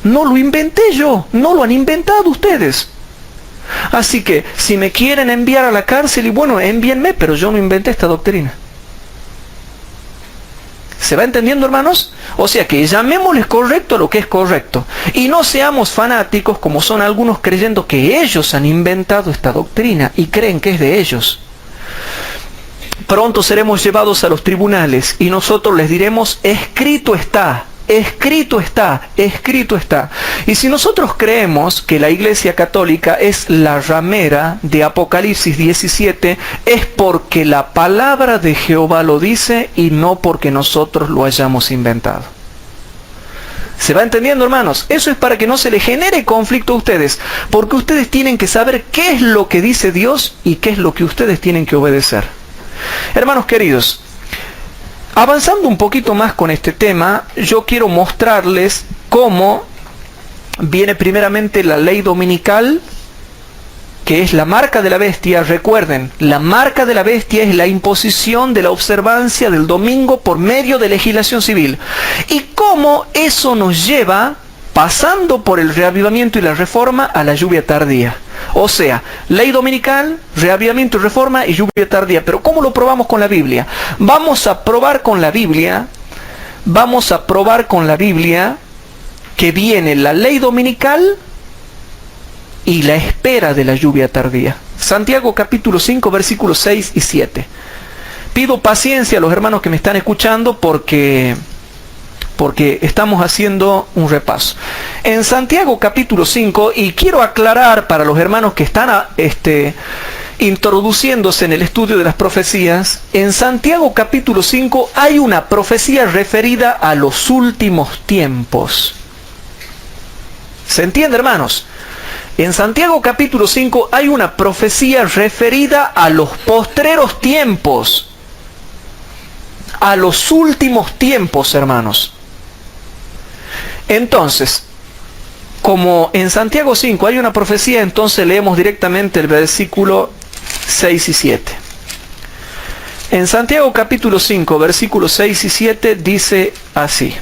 No lo inventé yo, no lo han inventado ustedes. Así que, si me quieren enviar a la cárcel, y bueno, envíenme, pero yo no inventé esta doctrina. ¿Se va entendiendo, hermanos? O sea que llamémosles correcto a lo que es correcto. Y no seamos fanáticos como son algunos creyendo que ellos han inventado esta doctrina y creen que es de ellos. Pronto seremos llevados a los tribunales y nosotros les diremos, escrito está. Escrito está, escrito está. Y si nosotros creemos que la iglesia católica es la ramera de Apocalipsis 17, es porque la palabra de Jehová lo dice y no porque nosotros lo hayamos inventado. ¿Se va entendiendo, hermanos? Eso es para que no se le genere conflicto a ustedes, porque ustedes tienen que saber qué es lo que dice Dios y qué es lo que ustedes tienen que obedecer. Hermanos queridos, avanzando un poquito más con este tema, yo quiero mostrarles cómo viene primeramente la ley dominical, que es la marca de la bestia. Recuerden, la marca de la bestia es la imposición de la observancia del domingo por medio de legislación civil. Y cómo eso nos lleva, pasando por el reavivamiento y la reforma, a la lluvia tardía. O sea, ley dominical, reavivamiento y reforma y lluvia tardía. Pero ¿cómo lo probamos con la Biblia? Vamos a probar con la Biblia que viene la ley dominical y la espera de la lluvia tardía. Santiago capítulo 5, versículos 6 y 7. Pido paciencia a los hermanos que me están escuchando porque estamos haciendo un repaso. En Santiago capítulo 5, y quiero aclarar para los hermanos que están introduciéndose en el estudio de las profecías, en Santiago capítulo 5 hay una profecía referida a los últimos tiempos. ¿Se entiende, hermanos? En Santiago capítulo 5 hay una profecía referida a los postreros tiempos, a los últimos tiempos, hermanos. Entonces, como en Santiago 5 hay una profecía, entonces leemos directamente el versículo 6 y 7. En Santiago capítulo 5, versículos 6 y 7 dice así: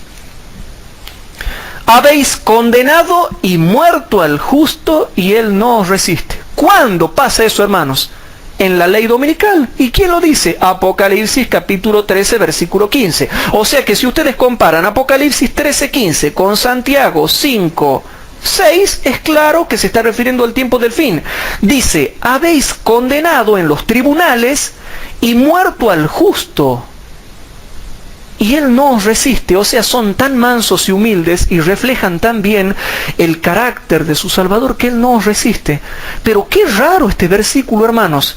habéis condenado y muerto al justo y él no os resiste. ¿Cuándo pasa eso, hermanos? En la ley dominical. ¿Y quién lo dice? Apocalipsis capítulo 13, versículo 15. O sea que si ustedes comparan Apocalipsis 13, 15 con Santiago 5, 6, es claro que se está refiriendo al tiempo del fin. Dice, habéis condenado en los tribunales y muerto al justo, y él no os resiste. O sea, son tan mansos y humildes y reflejan tan bien el carácter de su Salvador que él no os resiste. Pero qué raro este versículo, hermanos.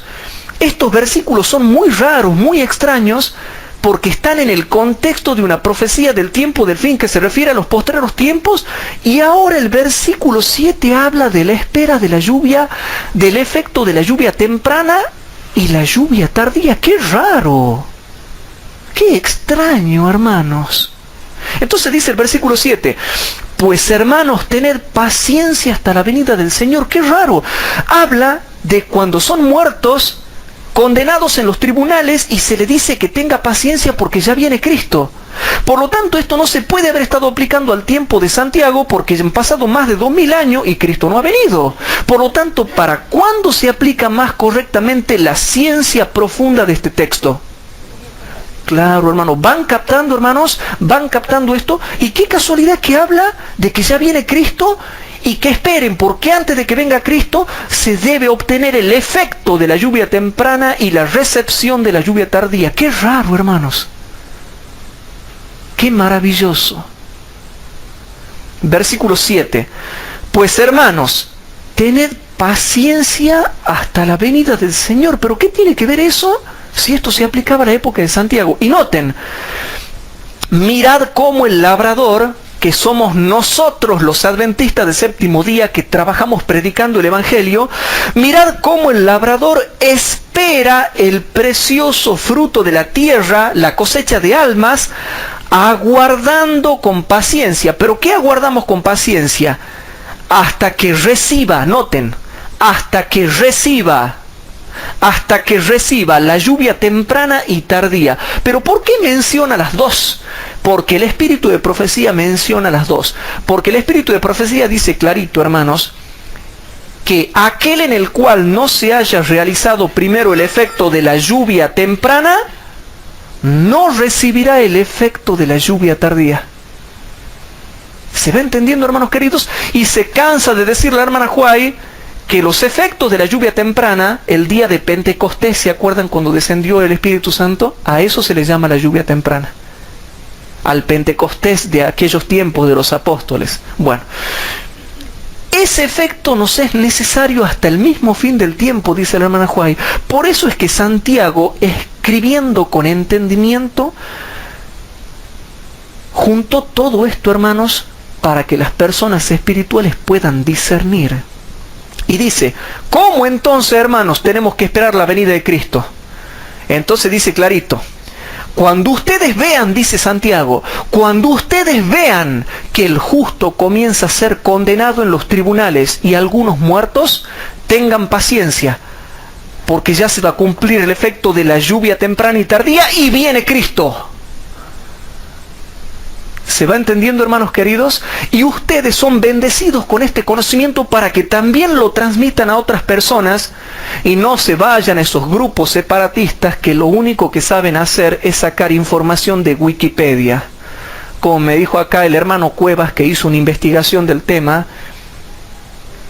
Estos versículos son muy raros, muy extraños, porque están en el contexto de una profecía del tiempo del fin que se refiere a los postreros tiempos, y ahora el versículo 7 habla de la espera de la lluvia, del efecto de la lluvia temprana y la lluvia tardía. ¡Qué raro! ¡Qué extraño, hermanos! Entonces dice el versículo 7, pues hermanos, tened paciencia hasta la venida del Señor. ¡Qué raro! Habla de cuando son muertos condenados en los tribunales y se le dice que tenga paciencia porque ya viene Cristo. Por lo tanto, esto no se puede haber estado aplicando al tiempo de Santiago porque han pasado más de 2000 años y Cristo no ha venido. Por lo tanto, ¿para cuándo se aplica más correctamente la ciencia profunda de este texto? Claro, hermanos, van captando, hermanos, van captando esto. Y qué casualidad que habla de que ya viene Cristo y que esperen, porque antes de que venga Cristo se debe obtener el efecto de la lluvia temprana y la recepción de la lluvia tardía. Qué raro, hermanos. Qué maravilloso. Versículo 7. Pues hermanos, tened paciencia hasta la venida del Señor. ¿Pero qué tiene que ver eso si esto se aplicaba a la época de Santiago? Y noten, mirad cómo el labrador, que somos nosotros los adventistas del séptimo día que trabajamos predicando el Evangelio, mirad cómo el labrador espera el precioso fruto de la tierra, la cosecha de almas, aguardando con paciencia. ¿Pero qué aguardamos con paciencia? Hasta que reciba, noten, hasta que reciba la lluvia temprana y tardía. ¿Pero por qué menciona las dos? Porque el espíritu de profecía menciona las dos. Porque el espíritu de profecía dice clarito, hermanos, que aquel en el cual no se haya realizado primero el efecto de la lluvia temprana, no recibirá el efecto de la lluvia tardía. ¿Se va entendiendo, hermanos queridos? Y se cansa de decir la hermana Huay que los efectos de la lluvia temprana, el día de Pentecostés, ¿se acuerdan cuando descendió el Espíritu Santo? A eso se le llama la lluvia temprana. Al Pentecostés de aquellos tiempos de los apóstoles. Bueno, ese efecto nos es necesario hasta el mismo fin del tiempo, dice la hermana Huay. Por eso es que Santiago, escribiendo con entendimiento, juntó todo esto, hermanos, para que las personas espirituales puedan discernir. Y dice, ¿cómo entonces, hermanos, tenemos que esperar la venida de Cristo? Entonces dice clarito, cuando ustedes vean, dice Santiago, cuando ustedes vean que el justo comienza a ser condenado en los tribunales y algunos muertos, tengan paciencia, porque ya se va a cumplir el efecto de la lluvia temprana y tardía y viene Cristo. ¿Se va entendiendo, hermanos queridos? Y ustedes son bendecidos con este conocimiento para que también lo transmitan a otras personas y no se vayan a esos grupos separatistas que lo único que saben hacer es sacar información de Wikipedia. Como me dijo acá el hermano Cuevas, que hizo una investigación del tema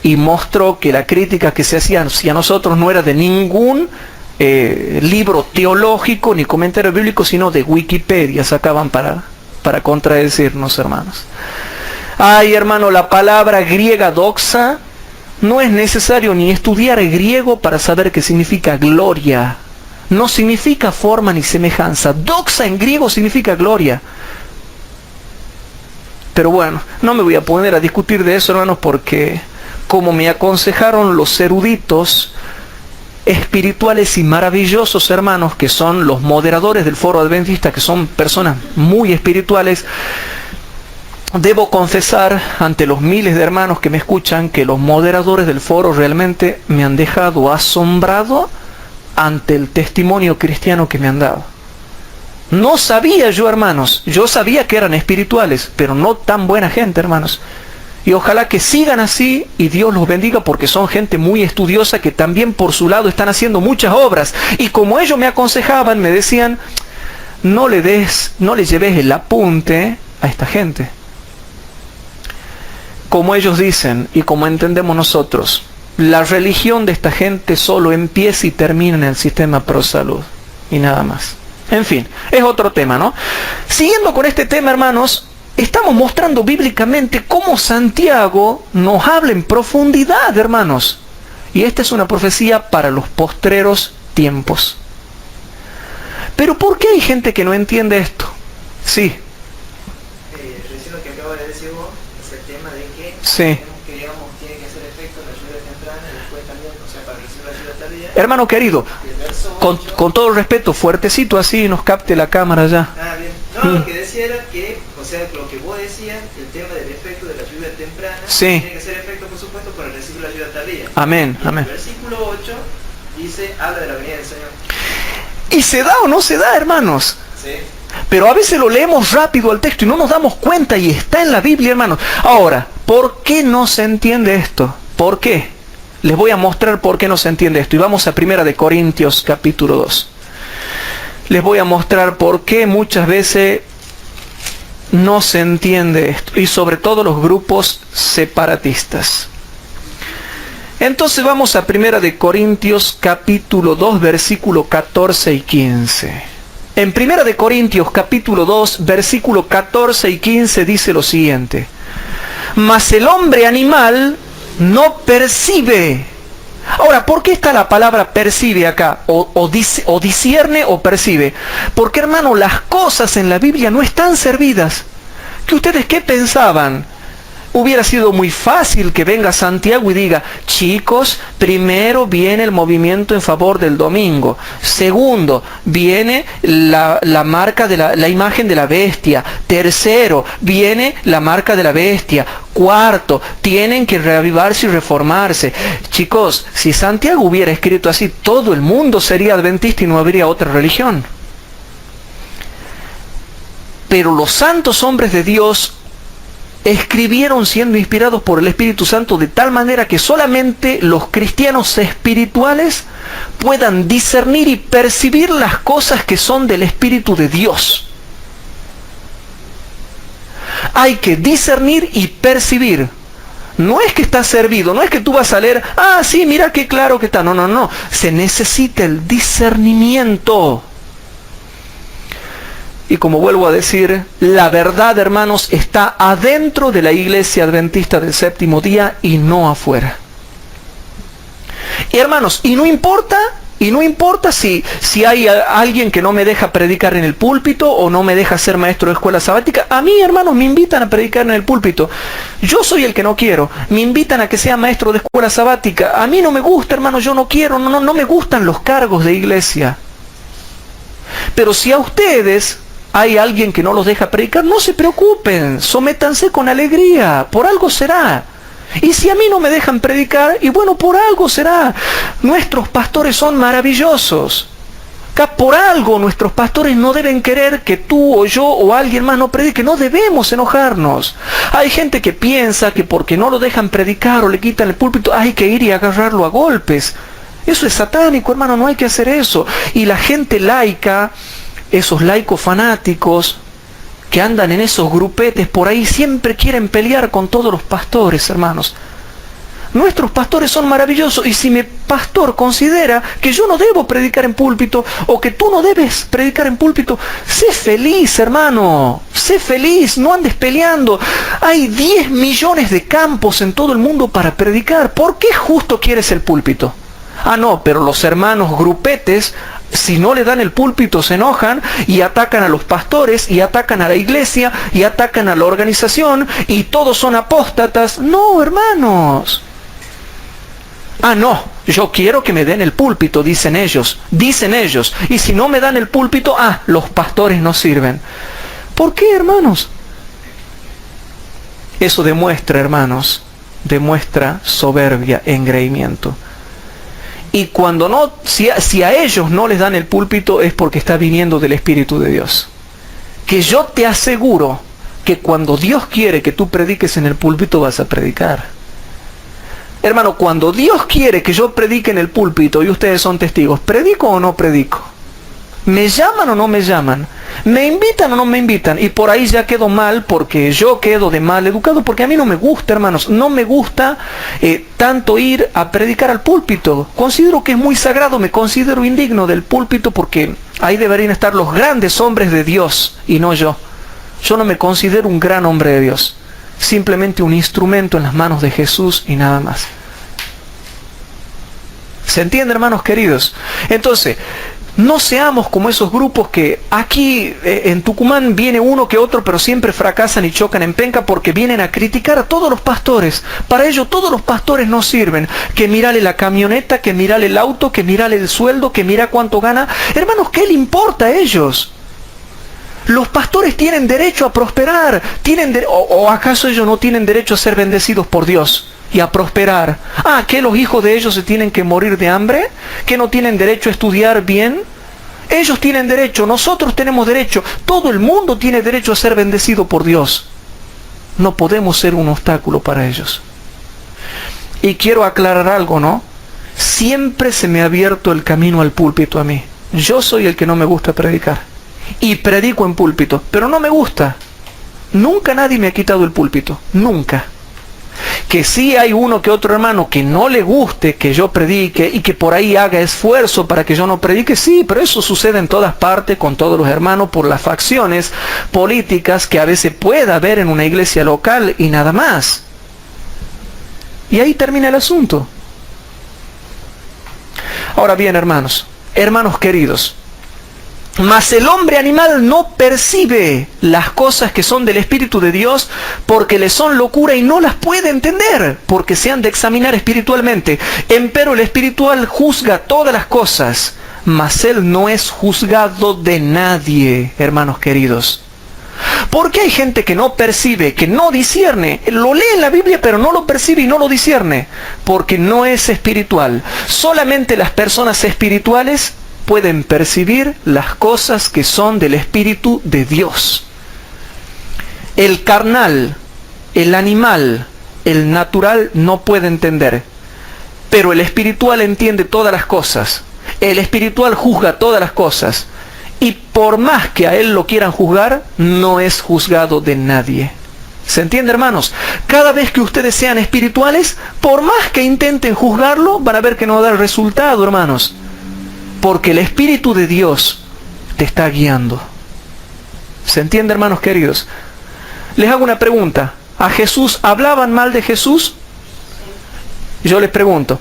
y mostró que la crítica que se hacía hacia nosotros no era de ningún libro teológico ni comentario bíblico, sino de Wikipedia sacaban para contradecirnos, hermanos. Ay, hermano, la palabra griega doxa, no es necesario ni estudiar el griego para saber que significa gloria. No significa forma ni semejanza. Doxa en griego significa gloria. Pero bueno, no me voy a poner a discutir de eso, hermanos, porque como me aconsejaron los eruditos espirituales y maravillosos, hermanos, que son los moderadores del foro adventista, que son personas muy espirituales, debo confesar ante los miles de hermanos que me escuchan que los moderadores del foro realmente me han dejado asombrado ante el testimonio cristiano que me han dado. No sabía yo, hermanos, yo sabía que eran espirituales, pero no tan buena gente, hermanos. Y ojalá que sigan así y Dios los bendiga, porque son gente muy estudiosa que también por su lado están haciendo muchas obras. Y como ellos me aconsejaban, me decían, no le lleves el apunte a esta gente. Como ellos dicen y como entendemos nosotros, la religión de esta gente solo empieza y termina en el sistema ProSalud y nada más. En fin, es otro tema, ¿no? Siguiendo con este tema, hermanos, estamos mostrando bíblicamente cómo Santiago nos habla en profundidad, hermanos. Y esta es una profecía para los postreros tiempos. Pero ¿por qué hay gente que no entiende esto? Sí. Recién lo que acabo de decir vos es el tema de que Sí. que digamos tiene que hacer efecto la lluvia temprana y después también, o sea, para recibir la lluvia tardía. Hermano querido, con todo respeto, fuertecito así nos capte la cámara ya. Ah, bien. No, lo que decía era que, o sea, lo que vos decías, el tema del efecto de la lluvia temprana, Sí. tiene que hacer efecto, por supuesto, para recibir la lluvia tardía. Amén, Y amén. el versículo 8 dice, habla de la venida del Señor. ¿Y se da o no se da, hermanos? Sí. Pero a veces lo leemos rápido al texto y no nos damos cuenta y está en la Biblia, hermanos. Ahora, ¿por qué no se entiende esto? ¿Por qué? Les voy a mostrar por qué no se entiende esto. Y vamos a 1 Corintios capítulo 2. Les voy a mostrar por qué muchas veces no se entiende esto. Y sobre todo los grupos separatistas. Entonces vamos a 1 Corintios capítulo 2, versículo 14 y 15. En 1 Corintios capítulo 2, versículo 14 y 15 dice lo siguiente. Mas el hombre animal no percibe. Ahora, ¿por qué está la palabra percibe acá? O discierne o percibe. Porque, hermano, las cosas en la Biblia no están servidas. ¿Que ustedes qué pensaban? Hubiera sido muy fácil que venga Santiago y diga, chicos, primero viene el movimiento en favor del domingo. Segundo, viene la marca de la imagen de la bestia. Tercero, viene la marca de la bestia. Cuarto, tienen que reavivarse y reformarse. Chicos, si Santiago hubiera escrito así, todo el mundo sería adventista y no habría otra religión. Pero los santos hombres de Dios escribieron siendo inspirados por el Espíritu Santo de tal manera que solamente los cristianos espirituales puedan discernir y percibir las cosas que son del Espíritu de Dios. Hay que discernir y percibir. No es que está servido, no es que tú vas a leer, ah, sí, mira qué claro que está. No, no, no. Se necesita el discernimiento. Y como vuelvo a decir, la verdad, hermanos, está adentro de la iglesia adventista del séptimo día y no afuera. Y hermanos, y no importa si hay alguien que no me deja predicar en el púlpito o no me deja ser maestro de escuela sabática. A mí, hermanos, me invitan a predicar en el púlpito. Yo soy el que no quiero. Me invitan a que sea maestro de escuela sabática. A mí no me gusta, hermanos, yo no quiero, no me gustan los cargos de iglesia. Pero si a ustedes hay alguien que no los deja predicar, no se preocupen, sométanse con alegría, por algo será. Y si a mí no me dejan predicar, y bueno, por algo será. Nuestros pastores son maravillosos. Por algo nuestros pastores no deben querer que tú o yo o alguien más no predique. No debemos enojarnos. Hay gente que piensa que porque no lo dejan predicar o le quitan el púlpito, hay que ir y agarrarlo a golpes. Eso es satánico, hermano, no hay que hacer eso. Y la gente laica, esos laicos fanáticos que andan en esos grupetes por ahí, siempre quieren pelear con todos los pastores, hermanos. Nuestros pastores son maravillosos, y si mi pastor considera que yo no debo predicar en púlpito, o que tú no debes predicar en púlpito, sé feliz, hermano, sé feliz, no andes peleando. Hay 10 millones de campos en todo el mundo para predicar. ¿Por qué justo quieres el púlpito? Ah, no, pero los hermanos grupetes, si no le dan el púlpito, se enojan y atacan a los pastores, y atacan a la iglesia, y atacan a la organización, y todos son apóstatas. No, hermanos. Ah, no, yo quiero que me den el púlpito, dicen ellos. Y si no me dan el púlpito, los pastores no sirven. ¿Por qué, hermanos? Eso demuestra, hermanos, demuestra soberbia, engreimiento. Y cuando no, si a ellos no les dan el púlpito, es porque está viniendo del Espíritu de Dios. Que yo te aseguro que cuando Dios quiere que tú prediques en el púlpito, vas a predicar. Hermano, cuando Dios quiere que yo predique en el púlpito, y ustedes son testigos, ¿predico o no predico? ¿Me llaman o no me llaman? ¿Me invitan o no me invitan? Y por ahí ya quedo mal, porque yo quedo de mal educado, porque a mí no me gusta, hermanos, no me gusta tanto ir a predicar al púlpito. Considero que es muy sagrado, me considero indigno del púlpito, porque ahí deberían estar los grandes hombres de Dios, y no yo. Yo no me considero un gran hombre de Dios, simplemente un instrumento en las manos de Jesús y nada más. ¿Se entiende, hermanos queridos? Entonces, no seamos como esos grupos que aquí en Tucumán viene uno que otro, pero siempre fracasan y chocan en penca porque vienen a criticar a todos los pastores. Para ellos todos los pastores no sirven. Que mirale la camioneta, que mirale el auto, que mirale el sueldo, que mira cuánto gana. Hermanos, ¿qué le importa a ellos? Los pastores tienen derecho a prosperar. ¿O acaso ellos no tienen derecho a ser bendecidos por Dios? y a prosperar. Ah, ¿que los hijos de ellos se tienen que morir de hambre? ¿Que no tienen derecho a estudiar bien? Ellos tienen derecho, nosotros tenemos derecho, todo el mundo tiene derecho a ser bendecido por Dios. No podemos ser un obstáculo para ellos. Y quiero aclarar algo, ¿no? Siempre se me ha abierto el camino al púlpito a mí. Yo soy el que no me gusta predicar. Y predico en púlpito, pero no me gusta. Nunca nadie me ha quitado el púlpito, nunca. Que sí hay uno que otro hermano que no le guste que yo predique y que por ahí haga esfuerzo para que yo no predique, sí, pero eso sucede en todas partes con todos los hermanos por las facciones políticas que a veces pueda haber en una iglesia local y nada más. Y ahí termina el asunto. Ahora bien, hermanos queridos, mas el hombre animal no percibe las cosas que son del Espíritu de Dios porque le son locura y no las puede entender porque se han de examinar espiritualmente. Empero el espiritual juzga todas las cosas, mas él no es juzgado de nadie, hermanos queridos. Porque hay gente que no percibe, que no discierne, lo lee en la Biblia pero no lo percibe y no lo discierne, porque no es espiritual. Solamente las personas espirituales pueden percibir las cosas que son del Espíritu de Dios. El carnal, el animal, el natural no puede entender, pero el espiritual entiende todas las cosas. El espiritual juzga todas las cosas. Y por más que a él lo quieran juzgar, no es juzgado de nadie. ¿Se entiende, hermanos? Cada vez que ustedes sean espirituales, por más que intenten juzgarlo, van a ver que no da resultado, hermanos. Porque el Espíritu de Dios te está guiando. ¿Se entiende, hermanos queridos? Les hago una pregunta. ¿A Jesús hablaban mal de Jesús? Yo les pregunto,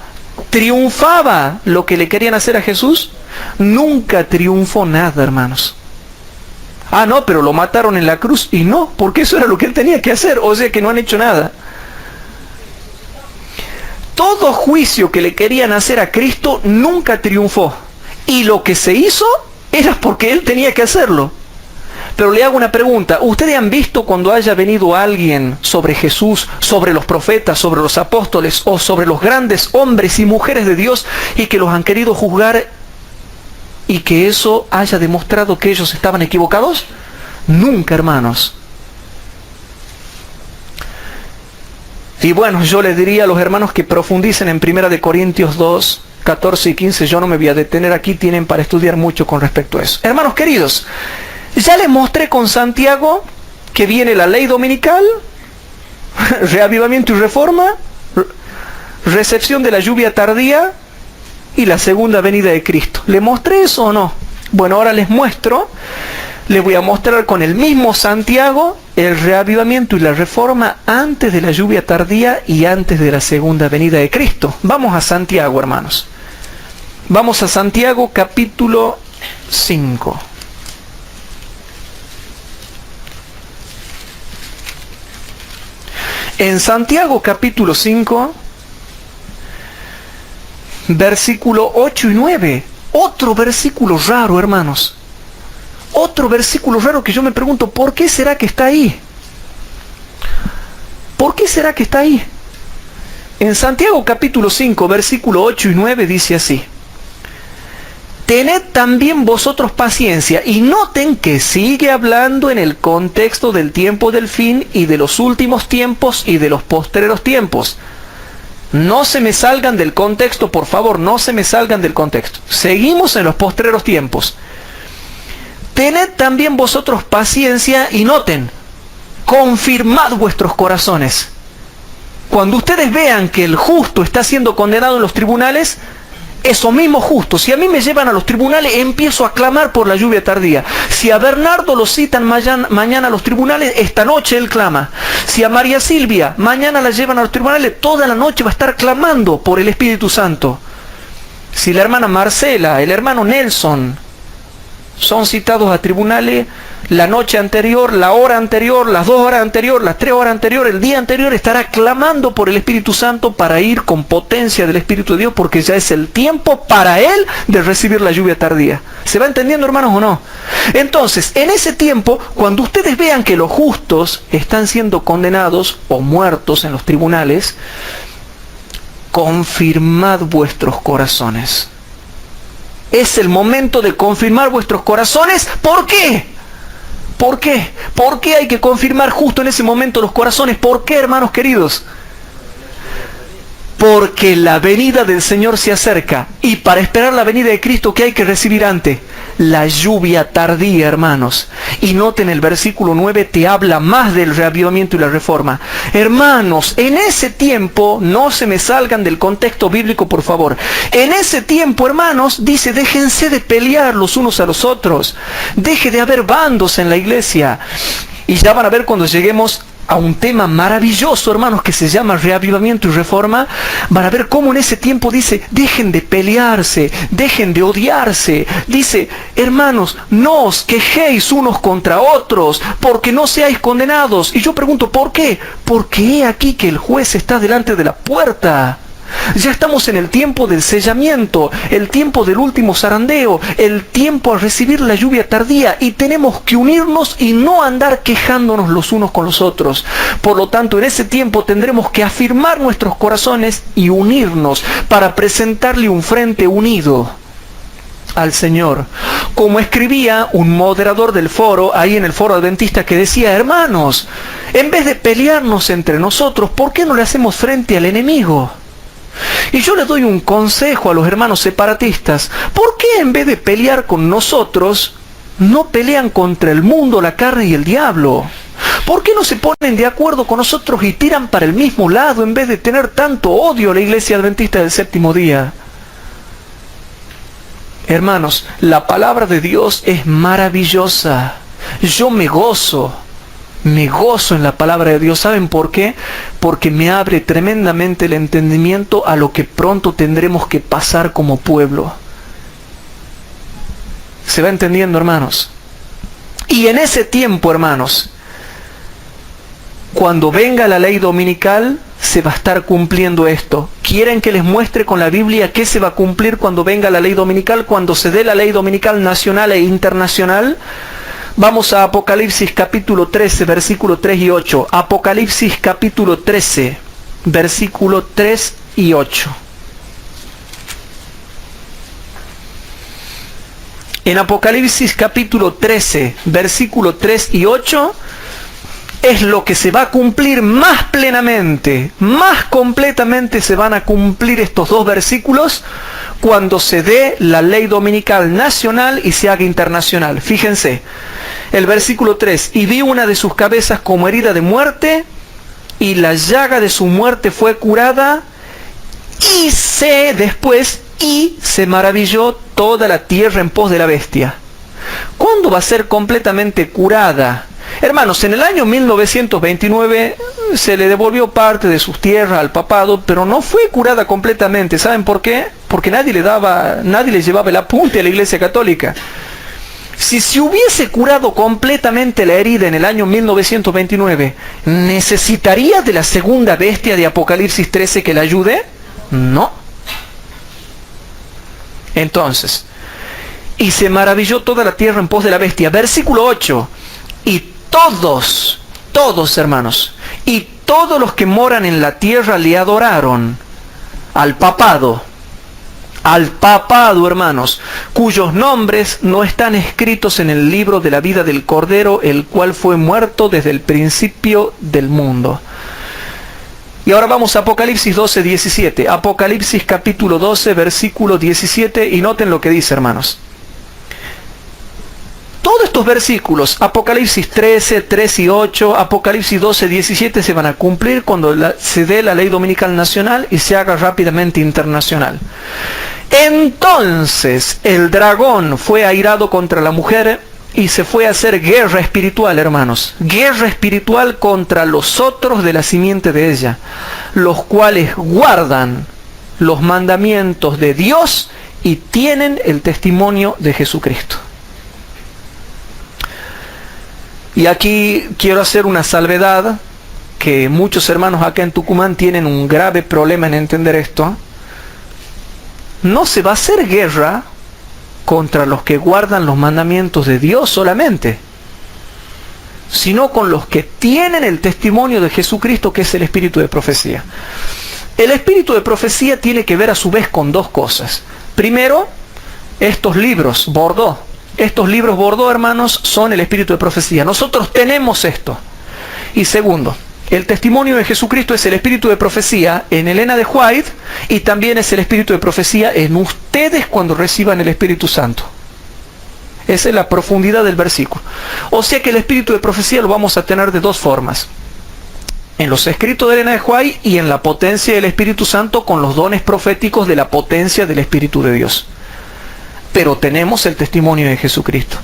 ¿triunfaba lo que le querían hacer a Jesús? Nunca triunfó nada, hermanos. Ah, no, pero lo mataron en la cruz. Y no, porque eso era lo que él tenía que hacer. O sea que no han hecho nada. Todo juicio que le querían hacer a Cristo nunca triunfó. Y lo que se hizo era porque él tenía que hacerlo. Pero le hago una pregunta. ¿Ustedes han visto cuando haya venido alguien sobre Jesús, sobre los profetas, sobre los apóstoles o sobre los grandes hombres y mujeres de Dios y que los han querido juzgar y que eso haya demostrado que ellos estaban equivocados? Nunca, hermanos. Y bueno, yo les diría a los hermanos que profundicen en 1 Corintios 2, 14 y 15. Yo no me voy a detener aquí, tienen para estudiar mucho con respecto a eso. Hermanos queridos, ya les mostré con Santiago que viene la ley dominical, reavivamiento y reforma, recepción de la lluvia tardía y la segunda venida de Cristo. ¿Le mostré eso o no? Bueno, ahora les muestro, les voy a mostrar con el mismo Santiago el reavivamiento y la reforma antes de la lluvia tardía y antes de la segunda venida de Cristo. Vamos a Santiago, hermanos. Vamos a Santiago capítulo 5. En Santiago capítulo 5, versículo 8 y 9, otro versículo raro, hermanos. Otro versículo raro que yo me pregunto, ¿por qué será que está ahí? ¿Por qué será que está ahí? En Santiago capítulo 5, versículo 8 y 9 dice así: tened también vosotros paciencia, y noten que sigue hablando en el contexto del tiempo del fin y de los últimos tiempos y de los postreros tiempos. No se me salgan del contexto, por favor, no se me salgan del contexto. Seguimos en los postreros tiempos. Tened también vosotros paciencia y noten, confirmad vuestros corazones. Cuando ustedes vean que el justo está siendo condenado en los tribunales, eso mismo justo, si a mí me llevan a los tribunales, empiezo a clamar por la lluvia tardía. Si a Bernardo lo citan mañana a los tribunales, esta noche él clama. Si a María Silvia mañana la llevan a los tribunales, toda la noche va a estar clamando por el Espíritu Santo. Si la hermana Marcela, el hermano Nelson son citados a tribunales, la noche anterior, la hora anterior, las 2 horas anterior, las 3 horas anterior, el día anterior estará clamando por el Espíritu Santo para ir con potencia del Espíritu de Dios, porque ya es el tiempo para él de recibir la lluvia tardía. ¿Se va entendiendo, hermanos, o no? Entonces, en ese tiempo, cuando ustedes vean que los justos están siendo condenados o muertos en los tribunales, confirmad vuestros corazones. Es el momento de confirmar vuestros corazones. ¿Por qué? ¿Por qué? ¿Por qué hay que confirmar justo en ese momento los corazones? ¿Por qué, hermanos queridos? Porque la venida del Señor se acerca. Y para esperar la venida de Cristo, ¿qué hay que recibir antes? La lluvia tardía, hermanos. Y noten el versículo 9, te habla más del reavivamiento y la reforma. Hermanos, en ese tiempo, no se me salgan del contexto bíblico, por favor. En ese tiempo, hermanos, dice, déjense de pelear los unos a los otros. Deje de haber bandos en la iglesia. Y ya van a ver cuando lleguemos a un tema maravilloso, hermanos, que se llama reavivamiento y reforma, van a ver cómo en ese tiempo dice, dejen de pelearse, dejen de odiarse. Dice, hermanos, no os quejéis unos contra otros, porque no seáis condenados. Y yo pregunto, ¿por qué? Porque he aquí que el juez está delante de la puerta. Ya estamos en el tiempo del sellamiento, el tiempo del último zarandeo, el tiempo a recibir la lluvia tardía, y tenemos que unirnos y no andar quejándonos los unos con los otros. Por lo tanto, en ese tiempo tendremos que afirmar nuestros corazones y unirnos para presentarle un frente unido al Señor. Como escribía un moderador del foro, ahí en el foro adventista, que decía, hermanos, en vez de pelearnos entre nosotros, ¿por qué no le hacemos frente al enemigo? Y yo le doy un consejo a los hermanos separatistas. ¿Por qué en vez de pelear con nosotros, no pelean contra el mundo, la carne y el diablo? ¿Por qué no se ponen de acuerdo con nosotros y tiran para el mismo lado en vez de tener tanto odio a la iglesia adventista del séptimo día? Hermanos, la palabra de Dios es maravillosa. Yo me gozo en la palabra de Dios. ¿Saben por qué? Porque me abre tremendamente el entendimiento a lo que pronto tendremos que pasar como pueblo. ¿Se va entendiendo, hermanos? Y en ese tiempo, hermanos, cuando venga la ley dominical, se va a estar cumpliendo esto. ¿Quieren que les muestre con la Biblia qué se va a cumplir cuando venga la ley dominical? Cuando se dé la ley dominical nacional e internacional. Vamos a Apocalipsis capítulo 13, versículo 3 y 8. Apocalipsis capítulo 13, versículo 3 y 8. En Apocalipsis capítulo 13, versículo 3 y 8, es lo que se va a cumplir más plenamente, más completamente se van a cumplir estos dos versículos cuando se dé la ley dominical nacional y se haga internacional. Fíjense, el versículo 3, y vi una de sus cabezas como herida de muerte, y la llaga de su muerte fue curada, y se maravilló toda la tierra en pos de la bestia. ¿Cuándo va a ser completamente curada? Hermanos, en el año 1929 se le devolvió parte de sus tierras al papado, pero no fue curada completamente. ¿Saben por qué? Porque nadie le llevaba el apunte a la Iglesia Católica. Si se hubiese curado completamente la herida en el año 1929, ¿necesitaría de la segunda bestia de Apocalipsis 13 que la ayude? No. Entonces, y se maravilló toda la tierra en pos de la bestia. Versículo 8. Y todos hermanos, y todos los que moran en la tierra le adoraron al papado, hermanos, cuyos nombres no están escritos en el libro de la vida del Cordero, el cual fue muerto desde el principio del mundo. Y ahora vamos a Apocalipsis 12, 17. Apocalipsis capítulo 12, versículo 17, y noten lo que dice, hermanos. Todos estos versículos, Apocalipsis 13, 3 y 8, Apocalipsis 12, 17, se van a cumplir cuando se dé la ley dominical nacional y se haga rápidamente internacional. Entonces el dragón fue airado contra la mujer y se fue a hacer guerra espiritual, hermanos. Guerra espiritual contra los otros de la simiente de ella, los cuales guardan los mandamientos de Dios y tienen el testimonio de Jesucristo. Y aquí quiero hacer una salvedad, que muchos hermanos acá en Tucumán tienen un grave problema en entender esto. No se va a hacer guerra contra los que guardan los mandamientos de Dios solamente, sino con los que tienen el testimonio de Jesucristo, que es el espíritu de profecía. El espíritu de profecía tiene que ver a su vez con dos cosas. Primero, estos libros Bordeaux. Estos libros Bordeaux, hermanos, son el espíritu de profecía. Nosotros tenemos esto. Y segundo, el testimonio de Jesucristo es el espíritu de profecía en Elena de White y también es el espíritu de profecía en ustedes cuando reciban el Espíritu Santo. Esa es la profundidad del versículo. O sea que el espíritu de profecía lo vamos a tener de dos formas. En los escritos de Elena de White y en la potencia del Espíritu Santo con los dones proféticos de la potencia del Espíritu de Dios. Pero tenemos el testimonio de Jesucristo.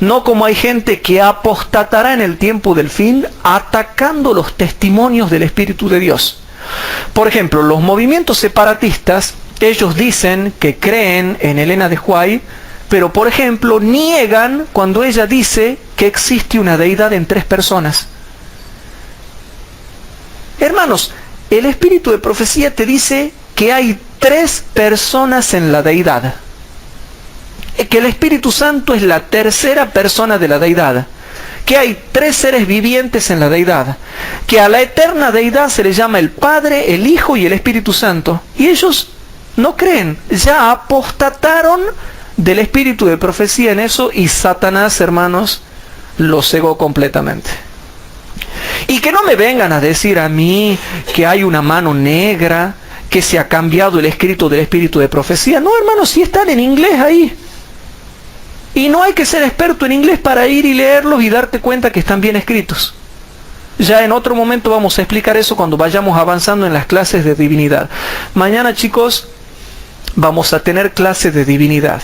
No como hay gente que apostatará en el tiempo del fin atacando los testimonios del Espíritu de Dios. Por ejemplo, los movimientos separatistas, ellos dicen que creen en Elena de White, pero por ejemplo niegan cuando ella dice que existe una deidad en tres personas. Hermanos, el espíritu de profecía te dice que hay tres personas en la deidad. Que el Espíritu Santo es la tercera persona de la deidad. Que hay tres seres vivientes en la deidad. Que a la eterna deidad se le llama el Padre, el Hijo y el Espíritu Santo. Y ellos no creen, ya apostataron del espíritu de profecía en eso y Satanás, hermanos, los cegó completamente. Y que no me vengan a decir a mí que hay una mano negra, que se ha cambiado el escrito del espíritu de profecía. No, hermanos, si están en inglés ahí. Y no hay que ser experto en inglés para ir y leerlos y darte cuenta que están bien escritos. Ya en otro momento vamos a explicar eso cuando vayamos avanzando en las clases de divinidad. Mañana, chicos, vamos a tener clases de divinidad.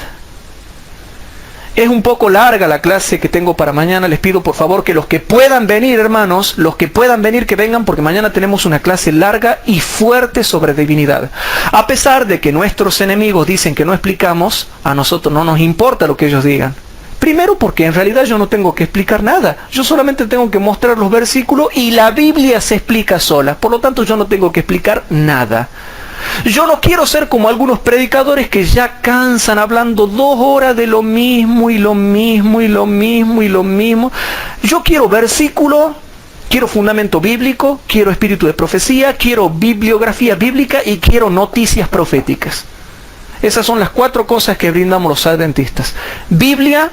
Es un poco larga la clase que tengo para mañana. Les pido por favor que los que puedan venir, hermanos, los que puedan venir, que vengan, porque mañana tenemos una clase larga y fuerte sobre divinidad. A pesar de que nuestros enemigos dicen que no explicamos, a nosotros no nos importa lo que ellos digan. Primero porque en realidad yo no tengo que explicar nada. Yo solamente tengo que mostrar los versículos y la Biblia se explica sola. Por lo tanto yo no tengo que explicar nada. Yo no quiero ser como algunos predicadores que ya cansan hablando 2 horas de lo mismo y lo mismo y lo mismo y lo mismo. Yo quiero versículo, quiero fundamento bíblico, quiero espíritu de profecía, quiero bibliografía bíblica y quiero noticias proféticas. Esas son las 4 cosas que brindamos los adventistas. Biblia,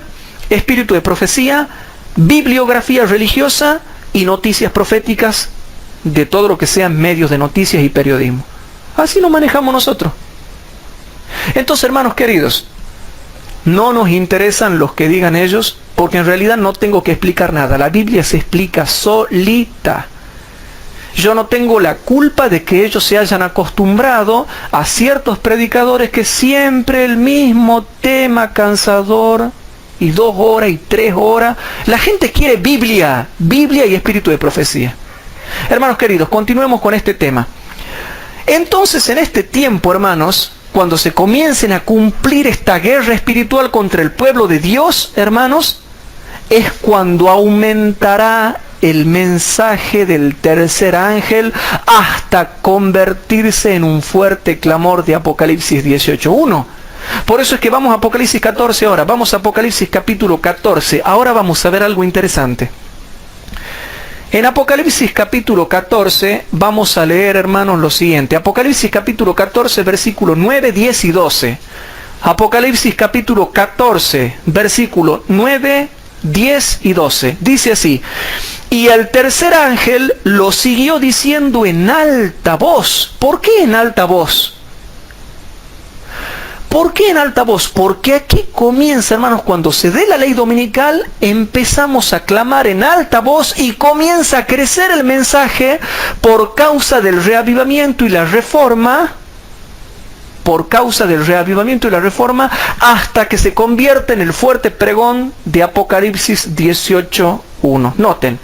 espíritu de profecía, bibliografía religiosa y noticias proféticas de todo lo que sean medios de noticias y periodismo. Así lo manejamos nosotros. Entonces, hermanos queridos, no nos interesan los que digan ellos, porque en realidad no tengo que explicar nada. La Biblia se explica solita. Yo no tengo la culpa de que ellos se hayan acostumbrado a ciertos predicadores que siempre el mismo tema cansador, y 2 horas y 3 horas. La gente quiere Biblia, Biblia y espíritu de profecía. Hermanos queridos, continuemos con este tema. Entonces, en este tiempo, hermanos, cuando se comiencen a cumplir esta guerra espiritual contra el pueblo de Dios, hermanos, es cuando aumentará el mensaje del tercer ángel hasta convertirse en un fuerte clamor de Apocalipsis 18:1. Por eso es que vamos a Apocalipsis 14 ahora. Vamos a Apocalipsis capítulo 14. Ahora vamos a ver algo interesante. En Apocalipsis capítulo 14 vamos a leer, hermanos, lo siguiente. Apocalipsis capítulo 14, versículos 9, 10 y 12. Apocalipsis capítulo 14, versículos 9, 10 y 12. Dice así: y el tercer ángel lo siguió diciendo en alta voz. ¿Por qué en alta voz? ¿Por qué en alta voz? Porque aquí comienza, hermanos, cuando se dé la ley dominical, empezamos a clamar en alta voz y comienza a crecer el mensaje por causa del reavivamiento y la reforma, hasta que se convierta en el fuerte pregón de Apocalipsis 18:1. Noten.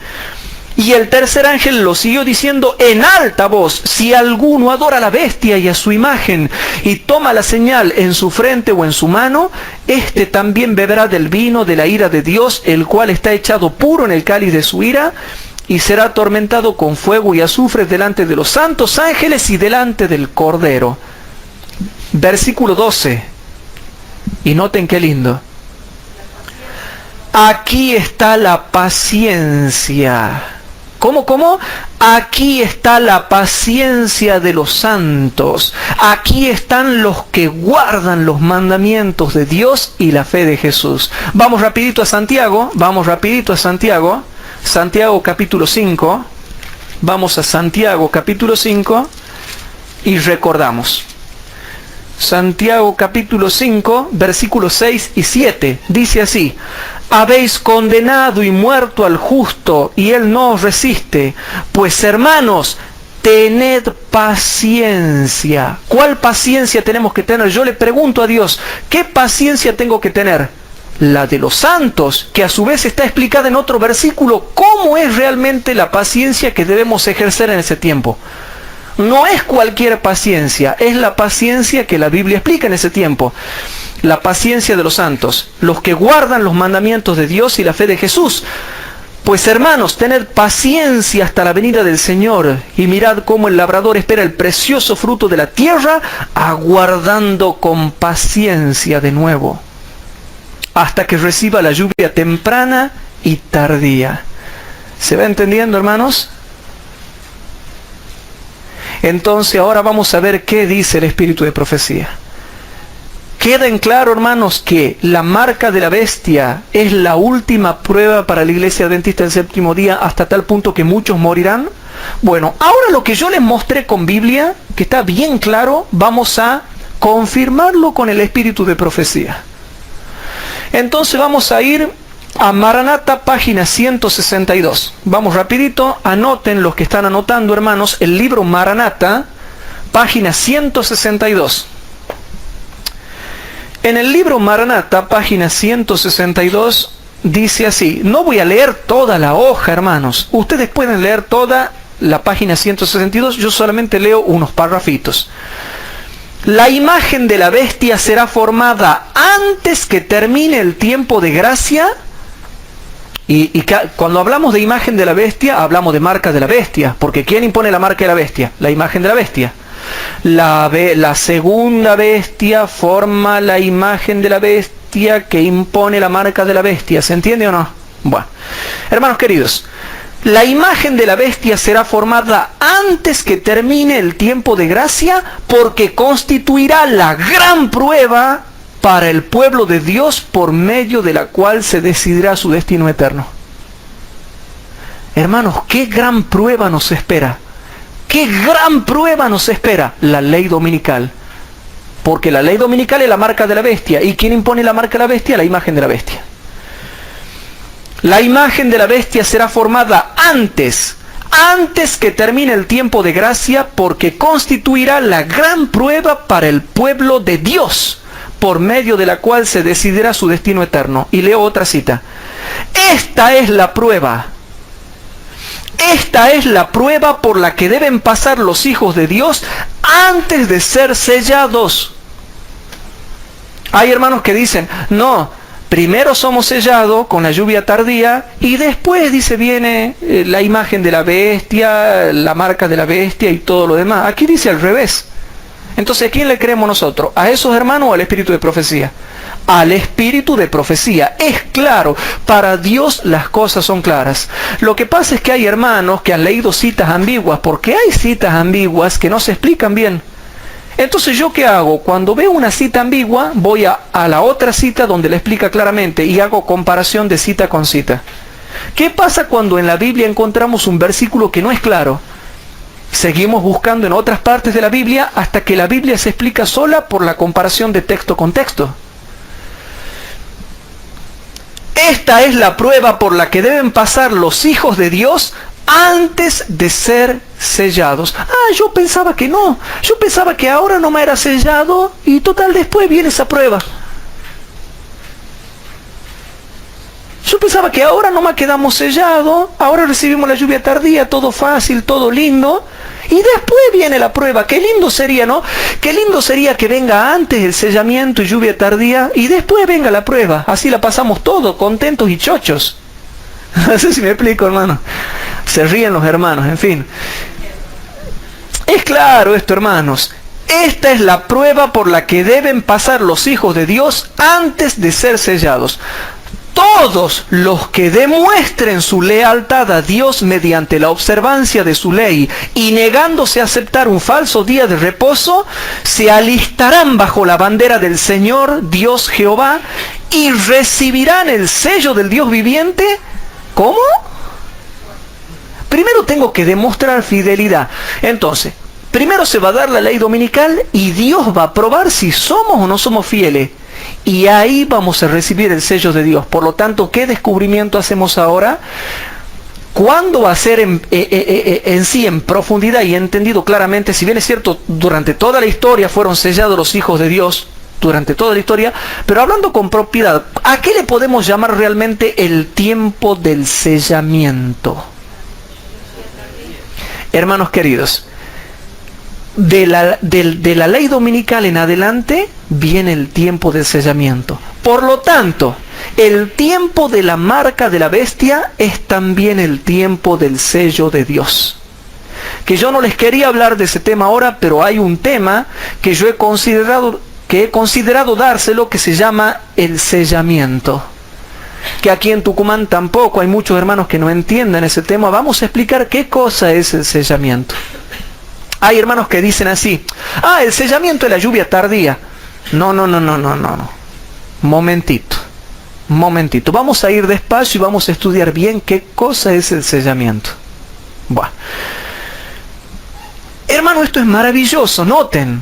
Y el tercer ángel lo siguió diciendo en alta voz: si alguno adora a la bestia y a su imagen y toma la señal en su frente o en su mano, este también beberá del vino de la ira de Dios, el cual está echado puro en el cáliz de su ira, y será atormentado con fuego y azufre delante de los santos ángeles y delante del Cordero. Versículo 12. Y noten qué lindo. Aquí está la paciencia. ¿Cómo? Aquí está la paciencia de los santos. Aquí están los que guardan los mandamientos de Dios y la fe de Jesús. Vamos rapidito a Santiago. Santiago capítulo 5. Vamos a Santiago capítulo 5 y recordamos. Santiago capítulo 5, versículos 6 y 7. Dice así: habéis condenado y muerto al justo, y él no os resiste. Pues hermanos, tened paciencia. ¿Cuál paciencia tenemos que tener? Yo le pregunto a Dios, ¿qué paciencia tengo que tener? La de los santos, que a su vez está explicada en otro versículo. ¿Cómo es realmente la paciencia que debemos ejercer en ese tiempo? No es cualquier paciencia, es la paciencia que la Biblia explica en ese tiempo. La paciencia de los santos, los que guardan los mandamientos de Dios y la fe de Jesús. Pues hermanos, tened paciencia hasta la venida del Señor, y mirad cómo el labrador espera el precioso fruto de la tierra, aguardando con paciencia de nuevo, hasta que reciba la lluvia temprana y tardía. ¿Se va entendiendo, hermanos? Entonces ahora vamos a ver qué dice el espíritu de profecía. Queda en claro, hermanos, que la marca de la bestia es la última prueba para la iglesia adventista del séptimo día, hasta tal punto que muchos morirán. Bueno, ahora lo que yo les mostré con Biblia, que está bien claro, vamos a confirmarlo con el espíritu de profecía. Entonces vamos a ir a Maranata, página 162. Vamos rapidito, anoten los que están anotando, hermanos, el libro Maranata, página 162. En el libro Maranata, página 162, dice así. No voy a leer toda la hoja, hermanos. Ustedes pueden leer toda la página 162, yo solamente leo unos párrafitos. La imagen de la bestia será formada antes que termine el tiempo de gracia. Y cuando hablamos de imagen de la bestia, hablamos de marca de la bestia. Porque ¿quién impone la marca de la bestia? La imagen de la bestia. La segunda bestia forma la imagen de la bestia que impone la marca de la bestia. ¿Se entiende o no? Bueno, hermanos queridos, la imagen de la bestia será formada antes que termine el tiempo de gracia, porque constituirá la gran prueba para el pueblo de Dios, por medio de la cual se decidirá su destino eterno. Hermanos, ¿qué gran prueba nos espera? ¿Qué gran prueba nos espera? La ley dominical. Porque la ley dominical es la marca de la bestia. ¿Y quién impone la marca de la bestia? La imagen de la bestia. La imagen de la bestia será formada antes que termine el tiempo de gracia, porque constituirá la gran prueba para el pueblo de Dios, por medio de la cual se decidirá su destino eterno. Y leo otra cita. Esta es la prueba. Esta es la prueba por la que deben pasar los hijos de Dios antes de ser sellados. Hay hermanos que dicen, no, primero somos sellados con la lluvia tardía y después, dice, viene la imagen de la bestia, la marca de la bestia y todo lo demás. Aquí dice al revés. Entonces, ¿a quién le creemos nosotros? ¿A esos hermanos o al espíritu de profecía? Al espíritu de profecía. Es claro, para Dios las cosas son claras. Lo que pasa es que hay hermanos que han leído citas ambiguas, porque hay citas ambiguas que no se explican bien. Entonces, ¿yo qué hago? Cuando veo una cita ambigua, voy a la otra cita donde la explica claramente y hago comparación de cita con cita. ¿Qué pasa cuando en la Biblia encontramos un versículo que no es claro? Seguimos buscando en otras partes de la Biblia hasta que la Biblia se explica sola por la comparación de texto con texto. Esta es la prueba por la que deben pasar los hijos de Dios antes de ser sellados. Yo pensaba que no. Yo pensaba que ahora no me era sellado y total después viene esa prueba. Yo pensaba que ahora nomás quedamos sellados, ahora recibimos la lluvia tardía, todo fácil, todo lindo, y después viene la prueba. Qué lindo sería, ¿no? Qué lindo sería que venga antes el sellamiento y lluvia tardía, y después venga la prueba. Así la pasamos todos, contentos y chochos. No sé si me explico, hermano. Se ríen los hermanos, en fin. Es claro esto, hermanos. Esta es la prueba por la que deben pasar los hijos de Dios antes de ser sellados. todos los que demuestren su lealtad a Dios mediante la observancia de su ley y negándose a aceptar un falso día de reposo, se alistarán bajo la bandera del Señor Dios Jehová y recibirán el sello del Dios viviente. ¿Cómo? Primero tengo que demostrar fidelidad. Entonces, primero se va a dar la ley dominical y Dios va a probar si somos o no somos fieles. Y ahí vamos a recibir el sello de Dios. Por lo tanto, ¿qué descubrimiento hacemos ahora? ¿Cuándo va a ser en sí, en profundidad y entendido claramente? Si bien es cierto, durante toda la historia fueron sellados los hijos de Dios, durante toda la historia, pero hablando con propiedad, ¿a qué le podemos llamar realmente el tiempo del sellamiento? Hermanos queridos, de la ley dominical en adelante viene el tiempo del sellamiento. Por lo tanto, el tiempo de la marca de la bestia es también el tiempo del sello de Dios. Que yo no les quería hablar de ese tema ahora, pero hay un tema que yo he considerado dárselo, que se llama el sellamiento. Que aquí en Tucumán tampoco hay muchos hermanos que no entiendan ese tema. Vamos a explicar qué cosa es el sellamiento. Hay hermanos que dicen así: el sellamiento es la lluvia tardía. No. Momentito. Vamos a ir despacio y vamos a estudiar bien qué cosa es el sellamiento. Bueno. Hermano, esto es maravilloso. Noten.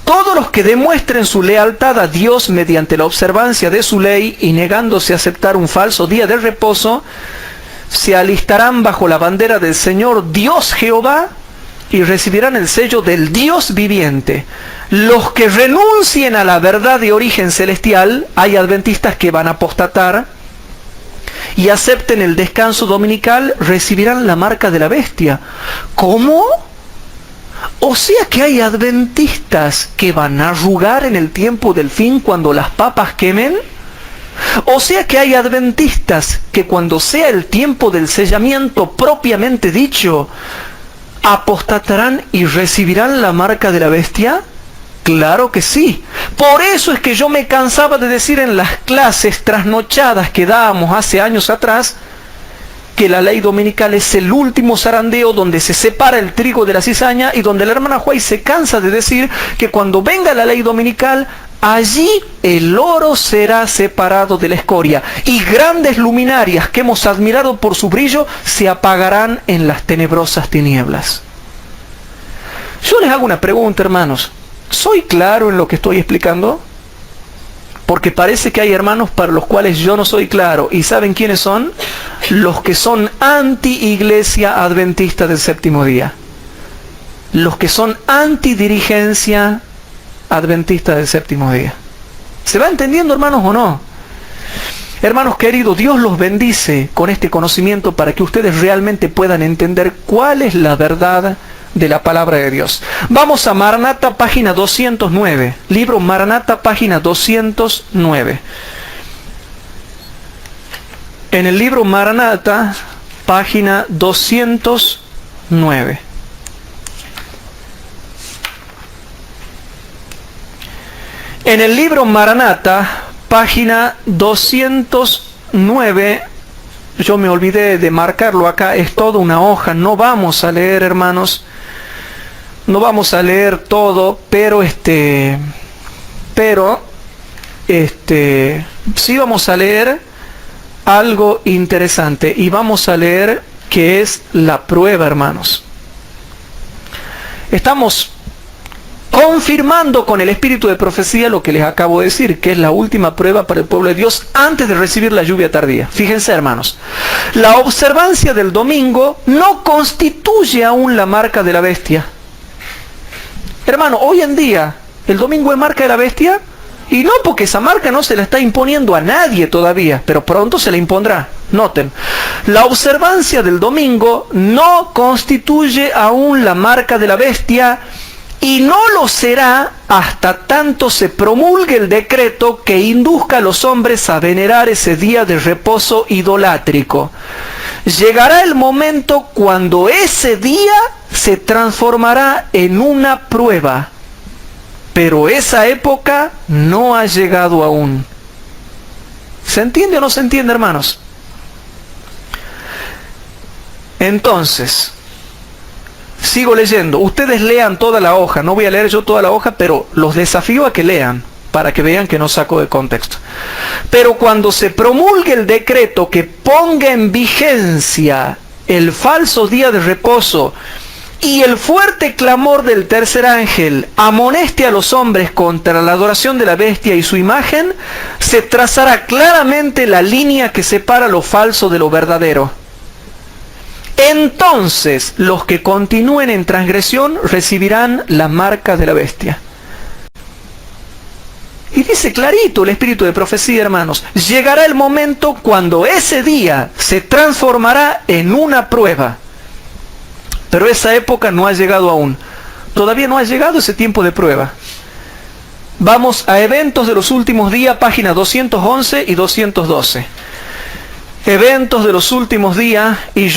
Todos los que demuestren su lealtad a Dios mediante la observancia de su ley y negándose a aceptar un falso día de reposo, se alistarán bajo la bandera del Señor Dios Jehová y recibirán el sello del Dios viviente. Los que renuncien a la verdad de origen celestial, hay adventistas que van a apostatar, y acepten el descanso dominical, recibirán la marca de la bestia. ¿Cómo? O sea que hay adventistas que van a arrugar en el tiempo del fin cuando las papas quemen. O sea que hay adventistas que cuando sea el tiempo del sellamiento propiamente dicho, apostatarán y recibirán la marca de la bestia. Claro que sí. Por eso es que yo me cansaba de decir en las clases trasnochadas que dábamos hace años atrás, que la ley dominical es el último zarandeo donde se separa el trigo de la cizaña, y donde la hermana Juárez se cansa de decir que cuando venga la ley dominical, allí el oro será separado de la escoria, y grandes luminarias que hemos admirado por su brillo se apagarán en las tenebrosas tinieblas. Yo les hago una pregunta, hermanos. ¿Soy claro en lo que estoy explicando? Porque parece que hay hermanos para los cuales yo no soy claro. ¿Y saben quiénes son? Los que son anti-iglesia adventista del séptimo día. Los que son anti-dirigencia adventista del séptimo día. ¿Se va entendiendo, hermanos, o no? Hermanos queridos, Dios los bendice con este conocimiento para que ustedes realmente puedan entender cuál es la verdad de la palabra de Dios. Vamos a Maranata, página 209. Libro Maranata, página 209. En el libro Maranata, página 209. En el libro Maranata, página 209, yo me olvidé de marcarlo acá, es toda una hoja, no vamos a leer, hermanos, no vamos a leer todo, pero sí vamos a leer algo interesante, y vamos a leer que es la prueba, hermanos. Estamos confirmando con el espíritu de profecía lo que les acabo de decir, que es la última prueba para el pueblo de Dios antes de recibir la lluvia tardía. Fíjense, hermanos, la observancia del domingo no constituye aún la marca de la bestia. Hermano, hoy en día, ¿el domingo es marca de la bestia? Y no, porque esa marca no se la está imponiendo a nadie todavía, pero pronto se la impondrá. Noten, la observancia del domingo no constituye aún la marca de la bestia, y no lo será hasta tanto se promulgue el decreto que induzca a los hombres a venerar ese día de reposo idolátrico. Llegará el momento cuando ese día se transformará en una prueba, pero esa época no ha llegado aún. ¿Se entiende o no se entiende, hermanos? Entonces, sigo leyendo. Ustedes lean toda la hoja. No voy a leer yo toda la hoja, pero los desafío a que lean, para que vean que no saco de contexto. Pero cuando se promulgue el decreto que ponga en vigencia el falso día de reposo y el fuerte clamor del tercer ángel amoneste a los hombres contra la adoración de la bestia y su imagen, se trazará claramente la línea que separa lo falso de lo verdadero. Entonces los que continúen en transgresión recibirán la marca de la bestia. Y dice clarito el espíritu de profecía, hermanos, llegará el momento cuando ese día se transformará en una prueba. Pero esa época no ha llegado aún. Todavía no ha llegado ese tiempo de prueba. Vamos a Eventos de los Últimos Días, páginas 211 y 212. Eventos de los últimos días, y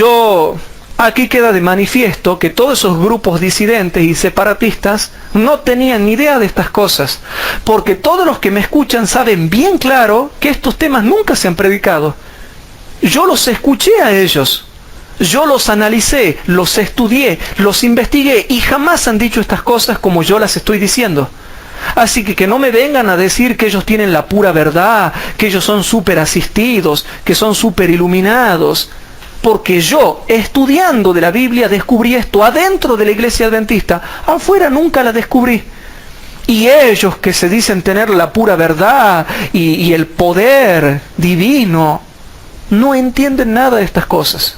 aquí queda de manifiesto que todos esos grupos disidentes y separatistas no tenían ni idea de estas cosas, porque todos los que me escuchan saben bien claro que estos temas nunca se han predicado. Yo los escuché a ellos, yo los analicé, los estudié, los investigué y jamás han dicho estas cosas como yo las estoy diciendo. Así que no me vengan a decir que ellos tienen la pura verdad, que ellos son súper asistidos, que son súper iluminados. Porque yo, estudiando de la Biblia, descubrí esto adentro de la iglesia adventista. Afuera nunca la descubrí. Y ellos que se dicen tener la pura verdad y el poder divino, no entienden nada de estas cosas.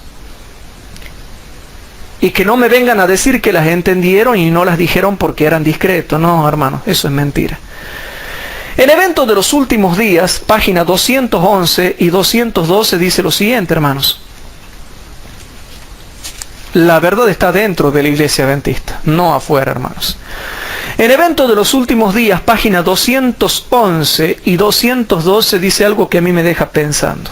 Y que no me vengan a decir que las entendieron y no las dijeron porque eran discretos. No, hermano, eso es mentira. En Eventos de los Últimos Días, páginas 211 y 212, dice lo siguiente, hermanos. La verdad está dentro de la iglesia adventista, no afuera, hermanos. En Eventos de los Últimos Días, páginas 211 y 212, dice algo que a mí me deja pensando.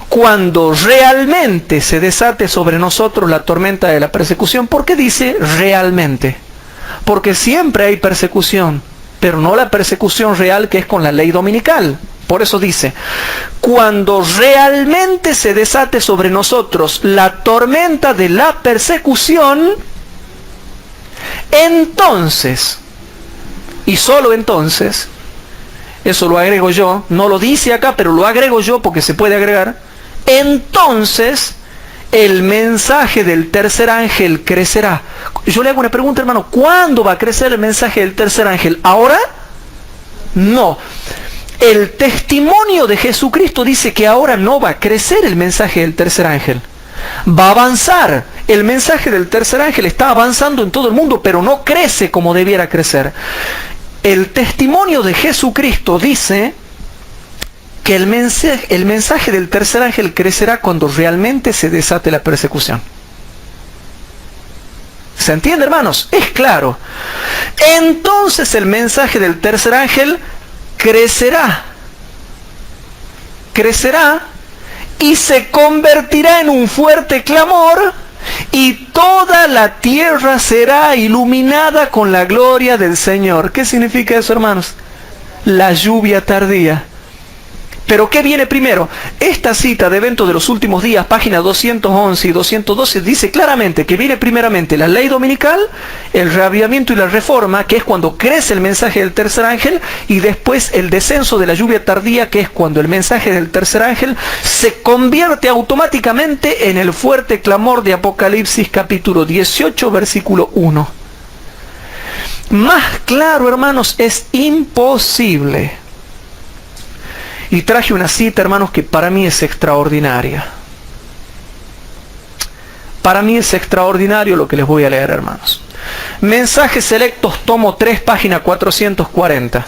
Cuando realmente se desate sobre nosotros la tormenta de la persecución. ¿Por qué dice realmente? Porque siempre hay persecución, pero no la persecución real que es con la ley dominical. Por eso dice, cuando realmente se desate sobre nosotros la tormenta de la persecución, entonces, y solo entonces, eso lo agrego yo, no lo dice acá, pero lo agrego yo porque se puede agregar, entonces el mensaje del tercer ángel crecerá. Yo le hago una pregunta, hermano, ¿cuándo va a crecer el mensaje del tercer ángel? ¿Ahora? No. El testimonio de Jesucristo dice que ahora no va a crecer el mensaje del tercer ángel. Va a avanzar. El mensaje del tercer ángel está avanzando en todo el mundo, pero no crece como debiera crecer. El testimonio de Jesucristo dice que el mensaje del tercer ángel crecerá cuando realmente se desate la persecución. ¿Se entiende, hermanos? Es claro. Entonces el mensaje del tercer ángel crecerá y se convertirá en un fuerte clamor y toda la tierra será iluminada con la gloria del Señor. ¿Qué significa eso, hermanos? La lluvia tardía. Pero ¿qué viene primero? Esta cita de Eventos de los Últimos Días, páginas 211 y 212, dice claramente que viene primeramente la ley dominical, el reavivamiento y la reforma, que es cuando crece el mensaje del tercer ángel, y después el descenso de la lluvia tardía, que es cuando el mensaje del tercer ángel se convierte automáticamente en el fuerte clamor de Apocalipsis capítulo 18, versículo 1. Más claro, hermanos, es imposible. Y traje una cita, hermanos, que para mí es extraordinaria. Para mí es extraordinario lo que les voy a leer, hermanos. Mensajes Selectos, tomo 3, página 440.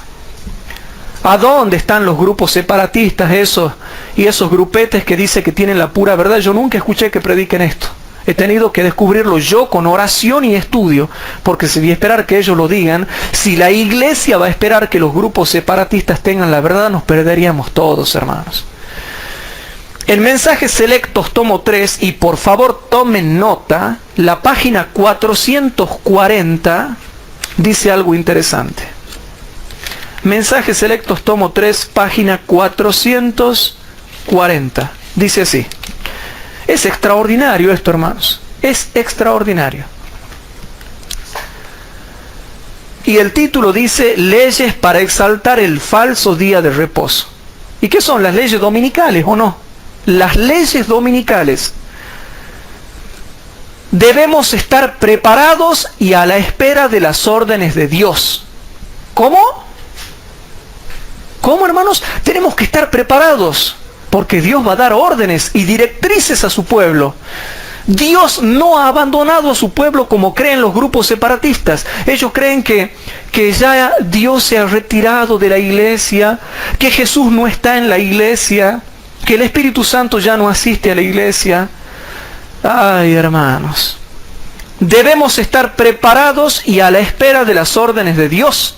¿A dónde están los grupos separatistas esos y esos grupetes que dicen que tienen la pura verdad? Yo nunca escuché que prediquen esto. He tenido que descubrirlo yo con oración y estudio, porque si voy a esperar que ellos lo digan, si la iglesia va a esperar que los grupos separatistas tengan la verdad, nos perderíamos todos, hermanos. El Mensajes Selectos, tomo 3, y por favor tomen nota, la página 440 dice algo interesante. Mensajes Selectos, tomo 3, página 440. Dice así. Es extraordinario esto, hermanos. Es extraordinario. Y el título dice, leyes para exaltar el falso día de reposo. ¿Y qué son las leyes dominicales o no? Las leyes dominicales. Debemos estar preparados y a la espera de las órdenes de Dios. ¿Cómo? ¿Cómo, hermanos? Tenemos que estar preparados, porque Dios va a dar órdenes y directrices a su pueblo. Dios no ha abandonado a su pueblo como creen los grupos separatistas. Ellos creen que ya Dios se ha retirado de la iglesia, que Jesús no está en la iglesia, que el Espíritu Santo ya no asiste a la iglesia. Ay, hermanos, debemos estar preparados y a la espera de las órdenes de Dios.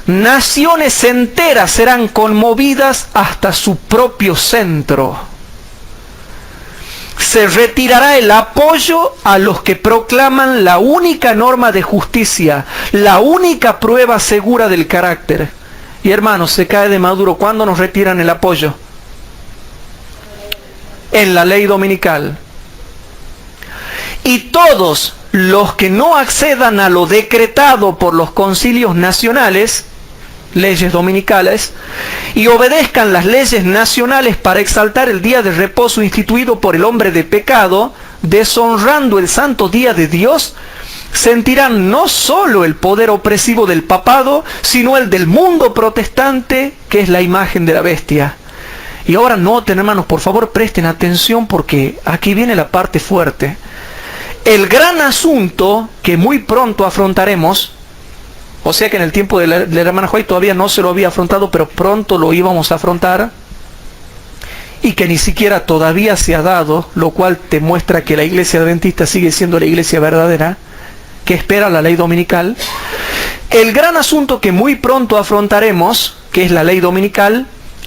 Naciones enteras serán conmovidas hasta su propio centro. Se retirará el apoyo a los que proclaman la única norma de justicia, la única prueba segura del carácter. Y hermanos, se cae de maduro. ¿Cuándo nos retiran el apoyo? En la ley dominical. Y todos los que no accedan a lo decretado por los concilios nacionales, leyes dominicales, y obedezcan las leyes nacionales para exaltar el día de reposo instituido por el hombre de pecado, deshonrando el santo día de Dios, sentirán no solo el poder opresivo del papado, sino el del mundo protestante, que es la imagen de la bestia. Y ahora noten, hermanos, por favor presten atención, porque aquí viene la parte fuerte. El gran asunto que muy pronto afrontaremos, o sea que en el tiempo de la hermana White todavía no se lo había afrontado, pero pronto lo íbamos a afrontar, y que ni siquiera todavía se ha dado, lo cual te muestra que la iglesia adventista sigue siendo la iglesia verdadera, que espera la ley dominical. El gran asunto que muy pronto afrontaremos, que es la ley dominical,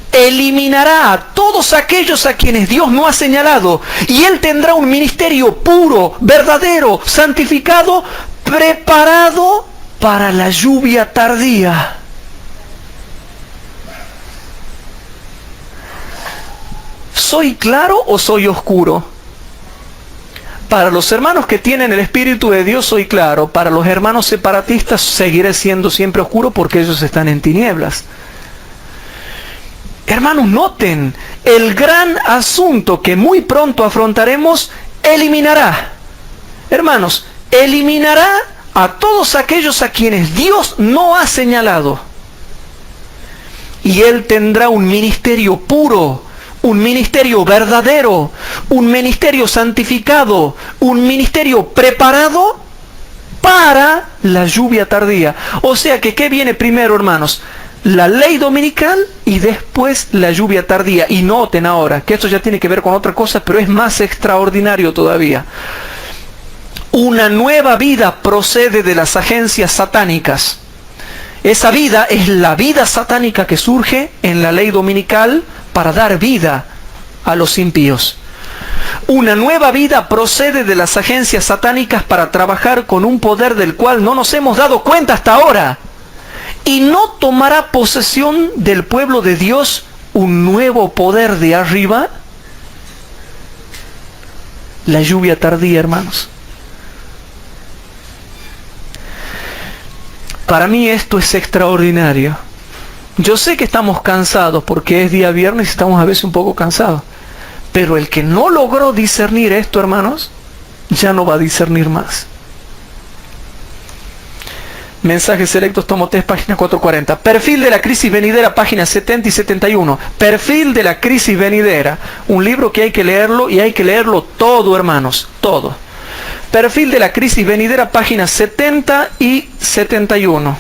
eliminará a todos aquellos a quienes Dios no ha señalado, y Él tendrá un ministerio puro, verdadero, santificado, preparado para la lluvia tardía. ¿Soy claro o soy oscuro? Para los hermanos que tienen el Espíritu de Dios soy claro. Para los hermanos separatistas seguiré siendo siempre oscuro, porque ellos están en tinieblas. Hermanos, noten, el gran asunto que muy pronto afrontaremos eliminará, hermanos, eliminará a todos aquellos a quienes Dios no ha señalado. Y Él tendrá un ministerio puro, un ministerio verdadero, un ministerio santificado, un ministerio preparado para la lluvia tardía. O sea que, ¿qué viene primero, hermanos? La ley dominical y después la lluvia tardía. Y noten ahora que esto ya tiene que ver con otra cosa, pero es más extraordinario todavía. Una nueva vida procede de las agencias satánicas. Esa vida es la vida satánica que surge en la ley dominical para dar vida a los impíos. Una nueva vida procede de las agencias satánicas para trabajar con un poder del cual no nos hemos dado cuenta hasta ahora. Y no tomará posesión del pueblo de Dios un nuevo poder de arriba. La lluvia tardía, hermanos. Para mí esto es extraordinario. Yo sé que estamos cansados porque es día viernes y estamos a veces un poco cansados. Pero el que no logró discernir esto, hermanos, ya no va a discernir más. Mensajes Selectos, tomo 3, página 440. Perfil de la crisis venidera, páginas 70 y 71. Perfil de la crisis venidera. Un libro que hay que leerlo, y hay que leerlo todo, hermanos. Todo. Perfil de la crisis venidera, páginas 70 y 71.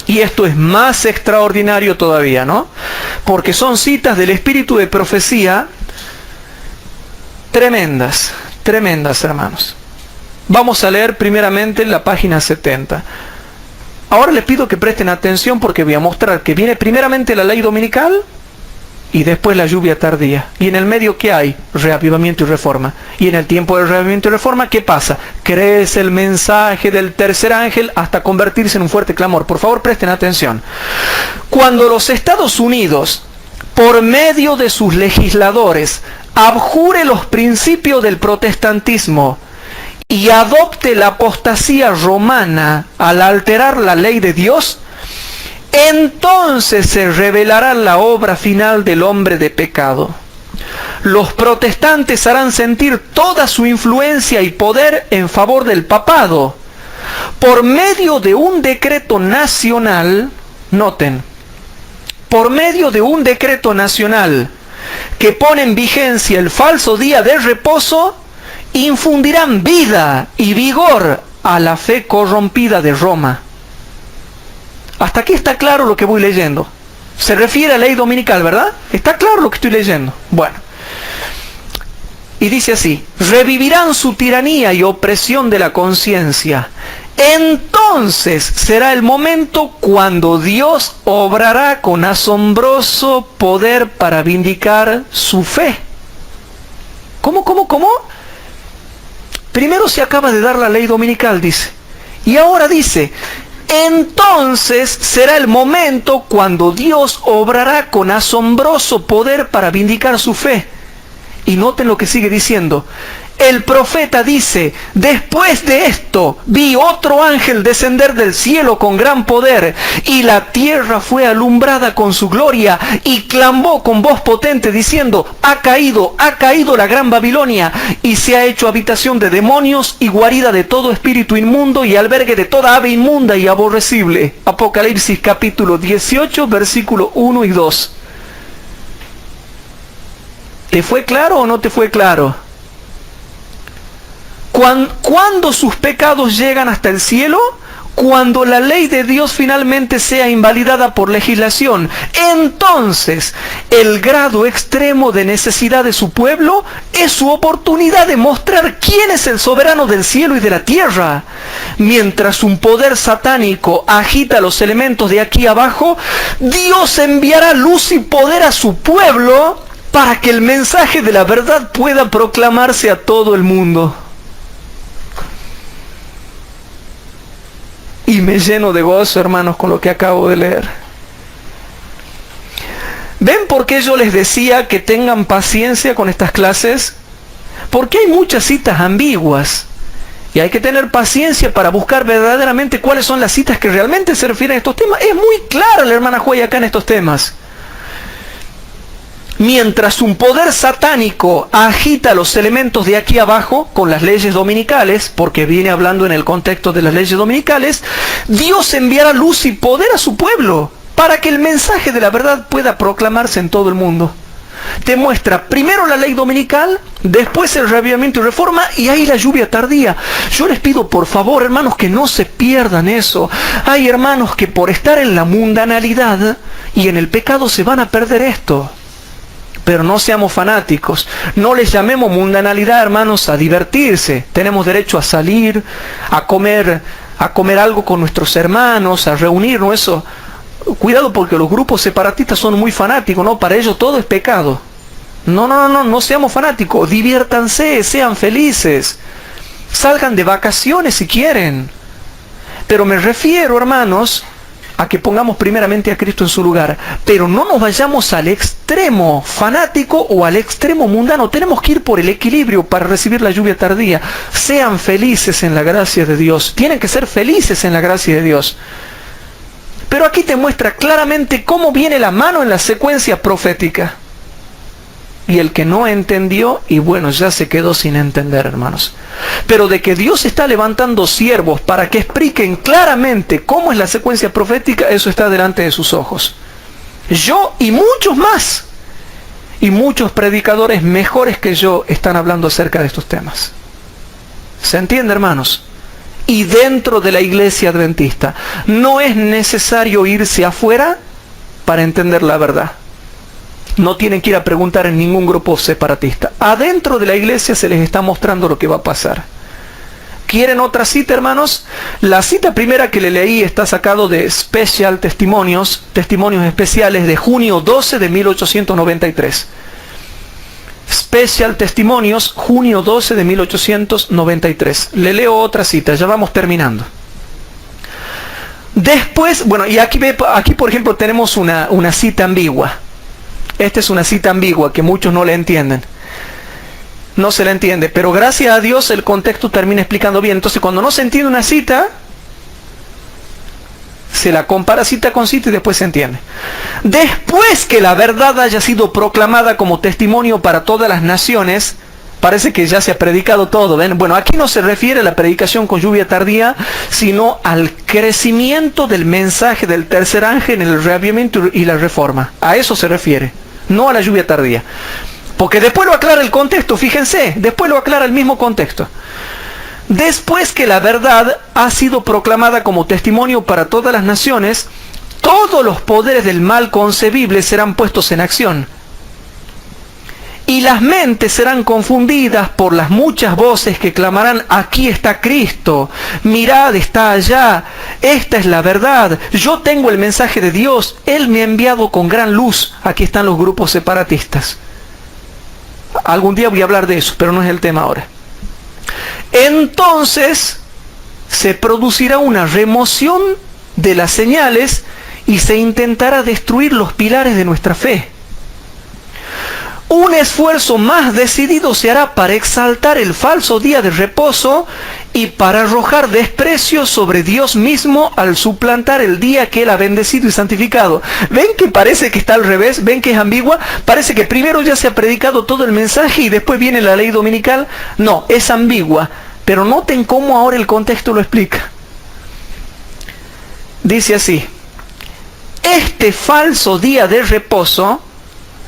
Y esto es más extraordinario todavía, ¿no? Porque son citas del espíritu de profecía tremendas, tremendas, hermanos. Vamos a leer primeramente la página 70. Ahora les pido que presten atención, porque voy a mostrar que viene primeramente la ley dominical y después la lluvia tardía. ¿Y en el medio qué hay? Reavivamiento y reforma. Y en el tiempo del reavivamiento y reforma, ¿qué pasa? Crece el mensaje del tercer ángel hasta convertirse en un fuerte clamor. Por favor, presten atención. Cuando los Estados Unidos, por medio de sus legisladores, abjure los principios del protestantismo y adopte la apostasía romana al alterar la ley de Dios, entonces se revelará la obra final del hombre de pecado. Los protestantes harán sentir toda su influencia y poder en favor del papado por medio de un decreto nacional, noten, por medio de un decreto nacional que pone en vigencia el falso día de reposo, infundirán vida y vigor a la fe corrompida de Roma. Hasta aquí está claro lo que voy leyendo. Se refiere a ley dominical, ¿verdad? Está claro lo que estoy leyendo. Bueno. Y dice así: revivirán su tiranía y opresión de la conciencia. Entonces será el momento cuando Dios obrará con asombroso poder para vindicar su fe. ¿Cómo? Primero se acaba de dar la ley dominical, dice. Y ahora dice: entonces será el momento cuando Dios obrará con asombroso poder para vindicar su fe. Y noten lo que sigue diciendo. El profeta dice: después de esto vi otro ángel descender del cielo con gran poder, y la tierra fue alumbrada con su gloria, y clamó con voz potente diciendo: ha caído la gran Babilonia, y se ha hecho habitación de demonios y guarida de todo espíritu inmundo y albergue de toda ave inmunda y aborrecible. Apocalipsis capítulo 18, versículo 1 y 2. ¿Te fue claro o no te fue claro? Cuando sus pecados llegan hasta el cielo, cuando la ley de Dios finalmente sea invalidada por legislación, entonces el grado extremo de necesidad de su pueblo es su oportunidad de mostrar quién es el soberano del cielo y de la tierra. Mientras un poder satánico agita los elementos de aquí abajo, Dios enviará luz y poder a su pueblo para que el mensaje de la verdad pueda proclamarse a todo el mundo. Y me lleno de gozo, hermanos, con lo que acabo de leer. ¿Ven por qué yo les decía que tengan paciencia con estas clases? Porque hay muchas citas ambiguas. Y hay que tener paciencia para buscar verdaderamente cuáles son las citas que realmente se refieren a estos temas. Es muy clara la hermana Joy acá en estos temas. Mientras un poder satánico agita los elementos de aquí abajo con las leyes dominicales, porque viene hablando en el contexto de las leyes dominicales, Dios enviará luz y poder a su pueblo para que el mensaje de la verdad pueda proclamarse en todo el mundo. Te muestra primero la ley dominical, después el reavivamiento y reforma, y ahí la lluvia tardía. Yo les pido por favor, hermanos, que no se pierdan eso. Hay hermanos que por estar en la mundanalidad y en el pecado se van a perder esto. Pero no seamos fanáticos, no les llamemos mundanalidad, hermanos, a divertirse. Tenemos derecho a salir, a comer algo con nuestros hermanos, a reunirnos, eso. Cuidado, porque los grupos separatistas son muy fanáticos, ¿no? Para ellos todo es pecado. No seamos fanáticos, diviértanse, sean felices. Salgan de vacaciones si quieren. Pero me refiero, hermanos, a que pongamos primeramente a Cristo en su lugar, pero no nos vayamos al extremo fanático o al extremo mundano. Tenemos que ir por el equilibrio para recibir la lluvia tardía. Sean felices en la gracia de Dios. Tienen que ser felices en la gracia de Dios. Pero aquí te muestra claramente cómo viene la mano en la secuencia profética. Y el que no entendió, y bueno, ya se quedó sin entender, hermanos. Pero de que Dios está levantando siervos para que expliquen claramente cómo es la secuencia profética, eso está delante de sus ojos. Yo y muchos más, y muchos predicadores mejores que yo están hablando acerca de estos temas. ¿Se entiende, hermanos? Y dentro de la iglesia adventista, no es necesario irse afuera para entender la verdad. No tienen que ir a preguntar en ningún grupo separatista. Adentro de la iglesia se les está mostrando lo que va a pasar. ¿Quieren otra cita, hermanos? La cita primera que le leí está sacado de Special Testimonios, Testimonios Especiales, de junio 12 de 1893. Special Testimonios, junio 12 de 1893. Le leo otra cita, ya vamos terminando. Después, bueno, y aquí por ejemplo tenemos una cita ambigua. Esta es una cita ambigua que muchos no le entienden. No se la entiende, pero gracias a Dios el contexto termina explicando bien. Entonces cuando no se entiende una cita, se la compara cita con cita y después se entiende. Después que la verdad haya sido proclamada como testimonio para todas las naciones, parece que ya se ha predicado todo, ¿ven? Bueno, aquí no se refiere a la predicación con lluvia tardía, sino al crecimiento del mensaje del tercer ángel en el reavivamiento y la reforma. A eso se refiere, no a la lluvia tardía. Porque después lo aclara el contexto, fíjense, después lo aclara el mismo contexto. Después que la verdad ha sido proclamada como testimonio para todas las naciones, todos los poderes del mal concebible serán puestos en acción. Y las mentes serán confundidas por las muchas voces que clamarán: aquí está Cristo, mirad, está allá, esta es la verdad, yo tengo el mensaje de Dios, Él me ha enviado con gran luz. Aquí están los grupos separatistas. Algún día voy a hablar de eso, pero no es el tema ahora. Entonces se producirá una remoción de las señales y se intentará destruir los pilares de nuestra fe. Un esfuerzo más decidido se hará para exaltar el falso día de reposo y para arrojar desprecio sobre Dios mismo al suplantar el día que Él ha bendecido y santificado. ¿Ven que parece que está al revés? ¿Ven que es ambigua? Parece que primero ya se ha predicado todo el mensaje y después viene la ley dominical. No, es ambigua. Pero noten cómo ahora el contexto lo explica. Dice así: este falso día de reposo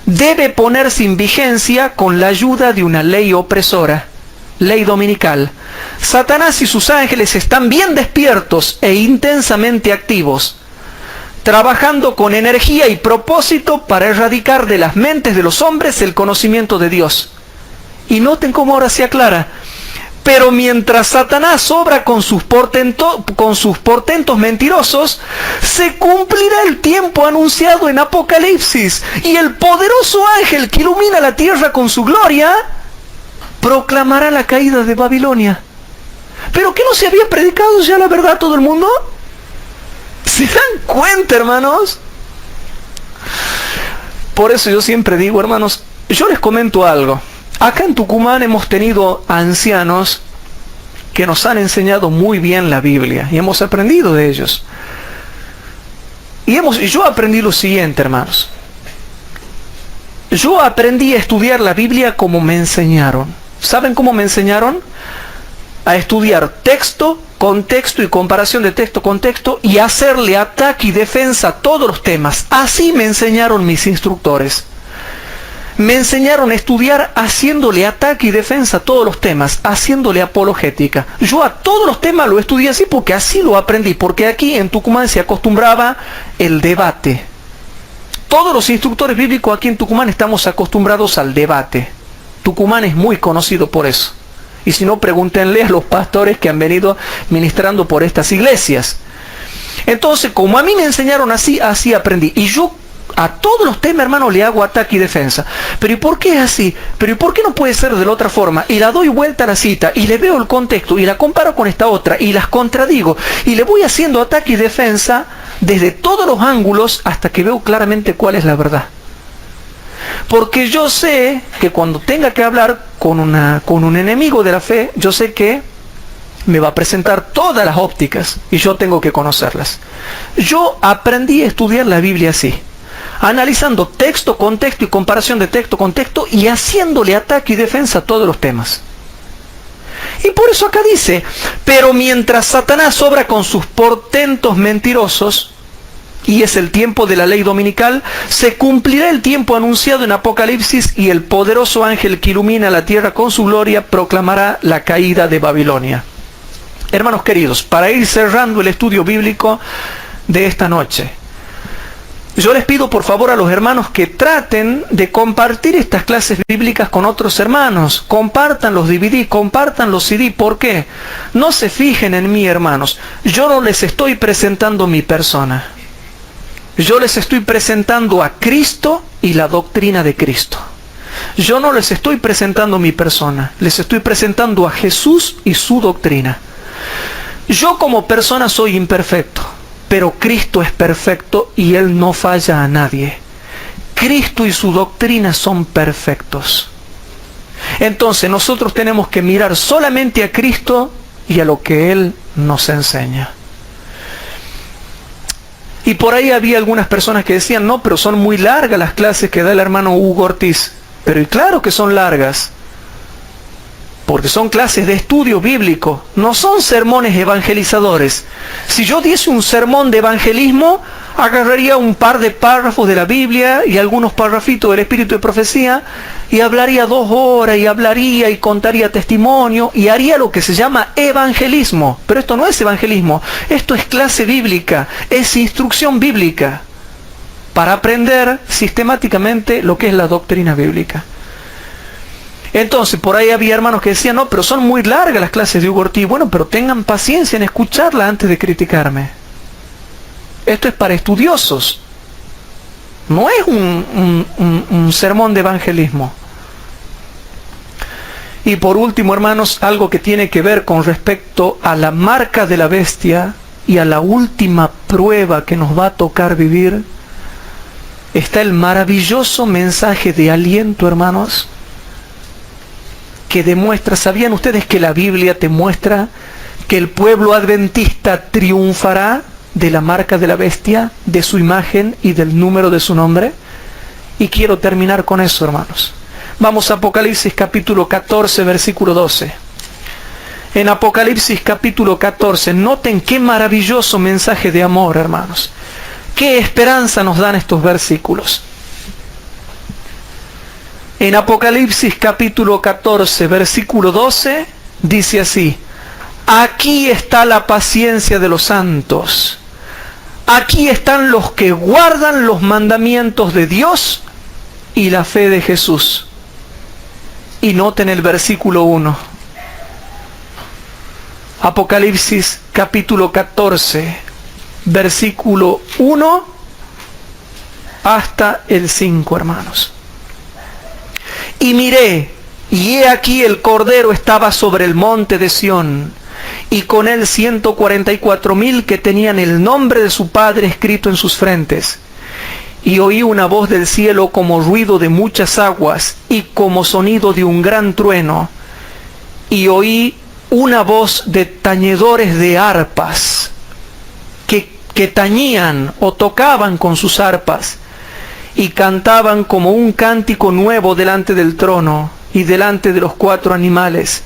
debe ponerse en vigencia con la ayuda de una ley opresora, ley dominical. Satanás y sus ángeles están bien despiertos e intensamente activos, trabajando con energía y propósito para erradicar de las mentes de los hombres el conocimiento de Dios. Y noten cómo ahora se aclara: pero mientras Satanás obra con sus portentos mentirosos, se cumplirá el tiempo anunciado en Apocalipsis, y el poderoso ángel que ilumina la tierra con su gloria proclamará la caída de Babilonia. ¿Pero qué no se había predicado ya la verdad a todo el mundo? ¿Se dan cuenta, hermanos? Por eso yo siempre digo, hermanos, yo les comento algo. Acá en Tucumán hemos tenido ancianos que nos han enseñado muy bien la Biblia y hemos aprendido de ellos. Y yo aprendí lo siguiente, hermanos. Yo aprendí a estudiar la Biblia como me enseñaron. ¿Saben cómo me enseñaron? A estudiar texto, contexto y comparación de texto con texto y hacerle ataque y defensa a todos los temas. Así me enseñaron mis instructores. Me enseñaron a estudiar haciéndole ataque y defensa a todos los temas, haciéndole apologética. Yo a todos los temas lo estudié así porque así lo aprendí, porque aquí en Tucumán se acostumbraba el debate. Todos los instructores bíblicos aquí en Tucumán estamos acostumbrados al debate. Tucumán es muy conocido por eso. Y si no, pregúntenle a los pastores que han venido ministrando por estas iglesias. Entonces, como a mí me enseñaron así, así aprendí. Y yo a todos los temas, hermano, le hago ataque y defensa. Pero ¿y por qué es así? ¿Pero y por qué no puede ser de la otra forma? Y la doy vuelta a la cita, y le veo el contexto, y la comparo con esta otra, y las contradigo, y le voy haciendo ataque y defensa desde todos los ángulos hasta que veo claramente cuál es la verdad. Porque yo sé que cuando tenga que hablar con un enemigo de la fe, yo sé que me va a presentar todas las ópticas, y yo tengo que conocerlas. Yo aprendí a estudiar la Biblia así, analizando texto, contexto y comparación de texto con texto y haciéndole ataque y defensa a todos los temas. Y por eso acá dice: pero mientras Satanás obra con sus portentos mentirosos, y es el tiempo de la ley dominical, se cumplirá el tiempo anunciado en Apocalipsis y el poderoso ángel que ilumina la tierra con su gloria proclamará la caída de Babilonia. Hermanos queridos, para ir cerrando el estudio bíblico de esta noche, Yo les pido por favor a los hermanos que traten de compartir estas clases bíblicas con otros hermanos. Compartan los DVD, compartan los CD. ¿Por qué? No se fijen en mí, hermanos. Yo no les estoy presentando mi persona. Yo les estoy presentando a Cristo y la doctrina de Cristo. Yo no les estoy presentando mi persona. Les estoy presentando a Jesús y su doctrina. Yo como persona soy imperfecto, pero Cristo es perfecto y Él no falla a nadie. Cristo y su doctrina son perfectos. Entonces nosotros tenemos que mirar solamente a Cristo y a lo que Él nos enseña. Y por ahí había algunas personas que decían, no, pero son muy largas las clases que da el hermano Hugo Ortiz. Pero y claro que son largas, porque son clases de estudio bíblico, no son sermones evangelizadores. Si yo diese un sermón de evangelismo, agarraría un par de párrafos de la Biblia y algunos parrafitos del Espíritu de Profecía, y hablaría 2 horas, y hablaría y contaría testimonio, y haría lo que se llama evangelismo. Pero esto no es evangelismo, esto es clase bíblica, es instrucción bíblica, para aprender sistemáticamente lo que es la doctrina bíblica. Entonces, por ahí había hermanos que decían, no, pero son muy largas las clases de Hugo Ortiz. Bueno, pero tengan paciencia en escucharla antes de criticarme. Esto es para estudiosos. No es un sermón de evangelismo. Y por último, hermanos, algo que tiene que ver con respecto a la marca de la bestia y a la última prueba que nos va a tocar vivir, está el maravilloso mensaje de aliento, hermanos, que demuestra, ¿sabían ustedes que la Biblia te muestra que el pueblo adventista triunfará de la marca de la bestia, de su imagen y del número de su nombre? Y quiero terminar con eso, hermanos. Vamos a Apocalipsis capítulo 14, versículo 12. En Apocalipsis capítulo 14, noten qué maravilloso mensaje de amor, hermanos. Qué esperanza nos dan estos versículos. En Apocalipsis capítulo 14, versículo 12, dice así: aquí está la paciencia de los santos. Aquí están los que guardan los mandamientos de Dios y la fe de Jesús. Y noten el versículo 1. Apocalipsis capítulo 14, versículo 1 hasta el 5, hermanos. Y miré, y he aquí el Cordero estaba sobre el monte de Sión, y con él 144,000 que tenían el nombre de su Padre escrito en sus frentes. Y oí una voz del cielo como ruido de muchas aguas, y como sonido de un gran trueno. Y oí una voz de tañedores de arpas, que tañían o tocaban con sus arpas, y cantaban como un cántico nuevo delante del trono, y delante de los 4 animales,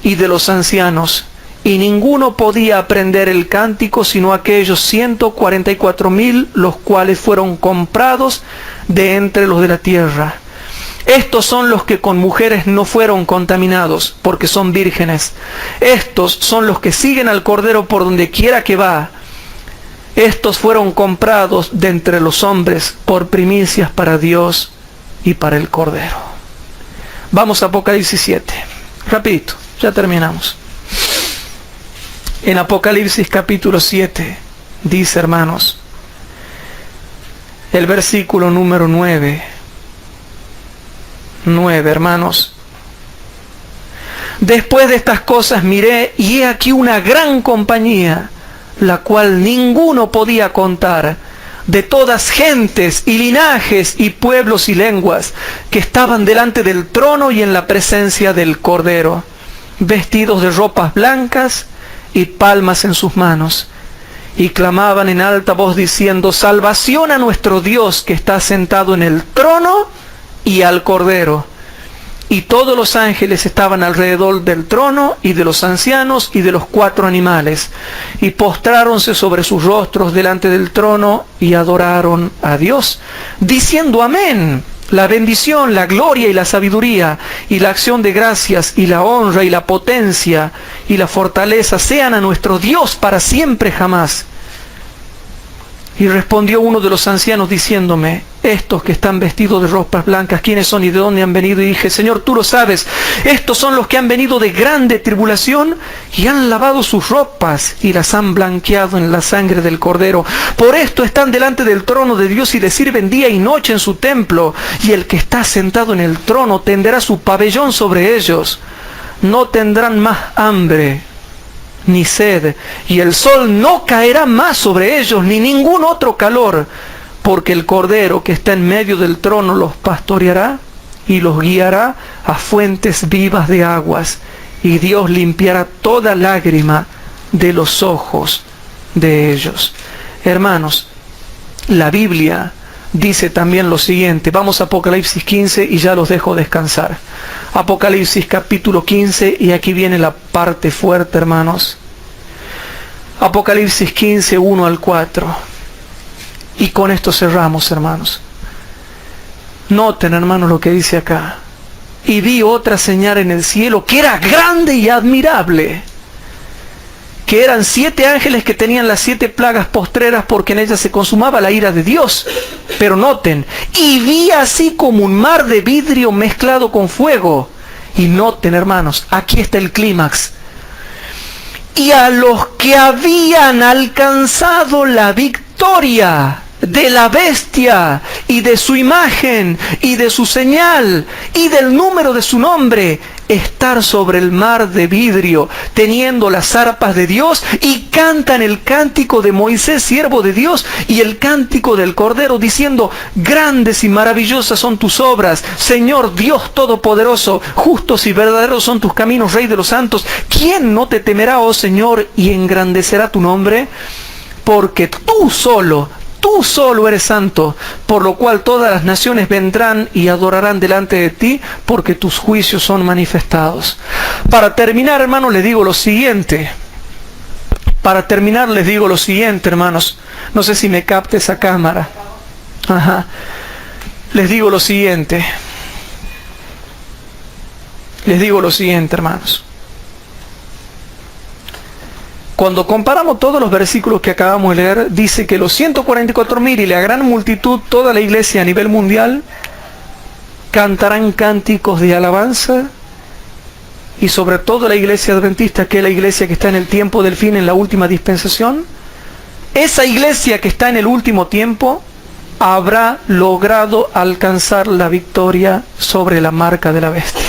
y de los ancianos. Y ninguno podía aprender el cántico, sino aquellos 144,000, los cuales fueron comprados de entre los de la tierra. Estos son los que con mujeres no fueron contaminados, porque son vírgenes. Estos son los que siguen al Cordero por donde quiera que va. Estos fueron comprados de entre los hombres por primicias para Dios y para el Cordero. Vamos a Apocalipsis 7. Rapidito, ya terminamos. En Apocalipsis capítulo 7, dice, hermanos, el versículo número 9. 9, hermanos. Después de estas cosas miré, y he aquí una gran compañía, la cual ninguno podía contar, de todas gentes y linajes y pueblos y lenguas, que estaban delante del trono y en la presencia del Cordero, vestidos de ropas blancas y palmas en sus manos, y clamaban en alta voz diciendo: salvación a nuestro Dios que está sentado en el trono y al Cordero. Y todos los ángeles estaban alrededor del trono y de los ancianos y de los 4 animales, y postráronse sobre sus rostros delante del trono y adoraron a Dios, diciendo: amén. La bendición, la gloria y la sabiduría y la acción de gracias y la honra y la potencia y la fortaleza sean a nuestro Dios para siempre jamás. Y respondió uno de los ancianos diciéndome, estos que están vestidos de ropas blancas, ¿quiénes son y de dónde han venido? Y dije, Señor, tú lo sabes, estos son los que han venido de grande tribulación y han lavado sus ropas y las han blanqueado en la sangre del Cordero. Por esto están delante del trono de Dios y le sirven día y noche en su templo. Y el que está sentado en el trono tenderá su pabellón sobre ellos. No tendrán más hambre ni sed, y el sol no caerá más sobre ellos, ni ningún otro calor, porque el Cordero que está en medio del trono los pastoreará y los guiará a fuentes vivas de aguas, y Dios limpiará toda lágrima de los ojos de ellos. Hermanos, la Biblia dice también lo siguiente. Vamos a Apocalipsis 15 y ya los dejo descansar. Apocalipsis capítulo 15, y aquí viene la parte fuerte, hermanos. Apocalipsis 15, 1 al 4. Y con esto cerramos, hermanos. Noten, hermanos, lo que dice acá. Y vi otra señal en el cielo que era grande y admirable, que eran 7 ángeles que tenían las 7 plagas postreras, porque en ellas se consumaba la ira de Dios. Pero noten, y vi así como un mar de vidrio mezclado con fuego. Y noten, hermanos, aquí está el clímax. Y a los que habían alcanzado la victoria de la bestia y de su imagen y de su señal y del número de su nombre, estar sobre el mar de vidrio, teniendo las arpas de Dios, y cantan el cántico de Moisés, siervo de Dios, y el cántico del Cordero, diciendo, grandes y maravillosas son tus obras, Señor Dios Todopoderoso, justos y verdaderos son tus caminos, Rey de los santos. ¿Quién no te temerá, oh Señor, y engrandecerá tu nombre? Porque tú solo eres santo, por lo cual todas las naciones vendrán y adorarán delante de ti, porque tus juicios son manifestados. Para terminar, hermanos, les digo lo siguiente. Hermanos. No sé si me capte esa cámara. Ajá. Les digo lo siguiente, hermanos. Cuando comparamos todos los versículos que acabamos de leer, dice que los 144.000 y la gran multitud, toda la iglesia a nivel mundial, cantarán cánticos de alabanza, y sobre todo la iglesia adventista, que es la iglesia que está en el tiempo del fin, en la última dispensación. Esa iglesia que está en el último tiempo habrá logrado alcanzar la victoria sobre la marca de la bestia.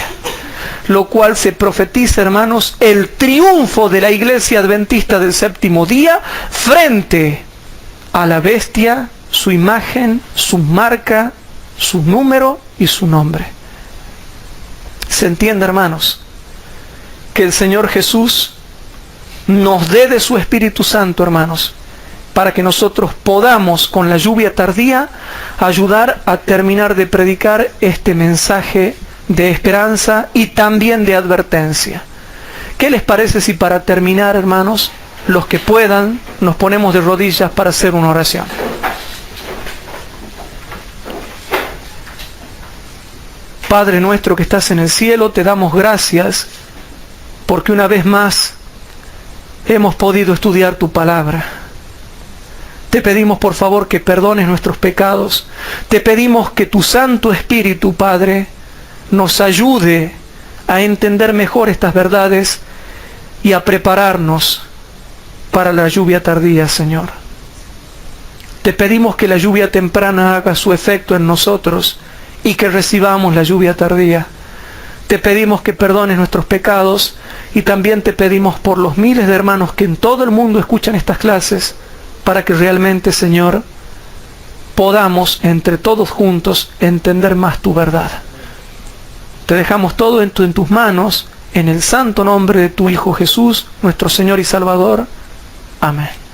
Lo cual se profetiza, hermanos, el triunfo de la iglesia adventista del séptimo día frente a la bestia, su imagen, su marca, su número y su nombre. ¿Se entiende, hermanos? Que el Señor Jesús nos dé de su Espíritu Santo, hermanos, para que nosotros podamos, con la lluvia tardía, ayudar a terminar de predicar este mensaje de esperanza y también de advertencia. ¿Qué les parece si para terminar, hermanos, los que puedan, nos ponemos de rodillas para hacer una oración? Padre nuestro que estás en el cielo, te damos gracias porque una vez más hemos podido estudiar tu palabra. Te pedimos, por favor, que perdones nuestros pecados. Te pedimos que tu Santo Espíritu, Padre, nos ayude a entender mejor estas verdades y a prepararnos para la lluvia tardía, Señor. Te pedimos que la lluvia temprana haga su efecto en nosotros y que recibamos la lluvia tardía. Te pedimos que perdones nuestros pecados, y también te pedimos por los miles de hermanos que en todo el mundo escuchan estas clases, para que realmente, Señor, podamos entre todos juntos entender más tu verdad. Te dejamos todo en tus manos, en el santo nombre de tu Hijo Jesús, nuestro Señor y Salvador. Amén.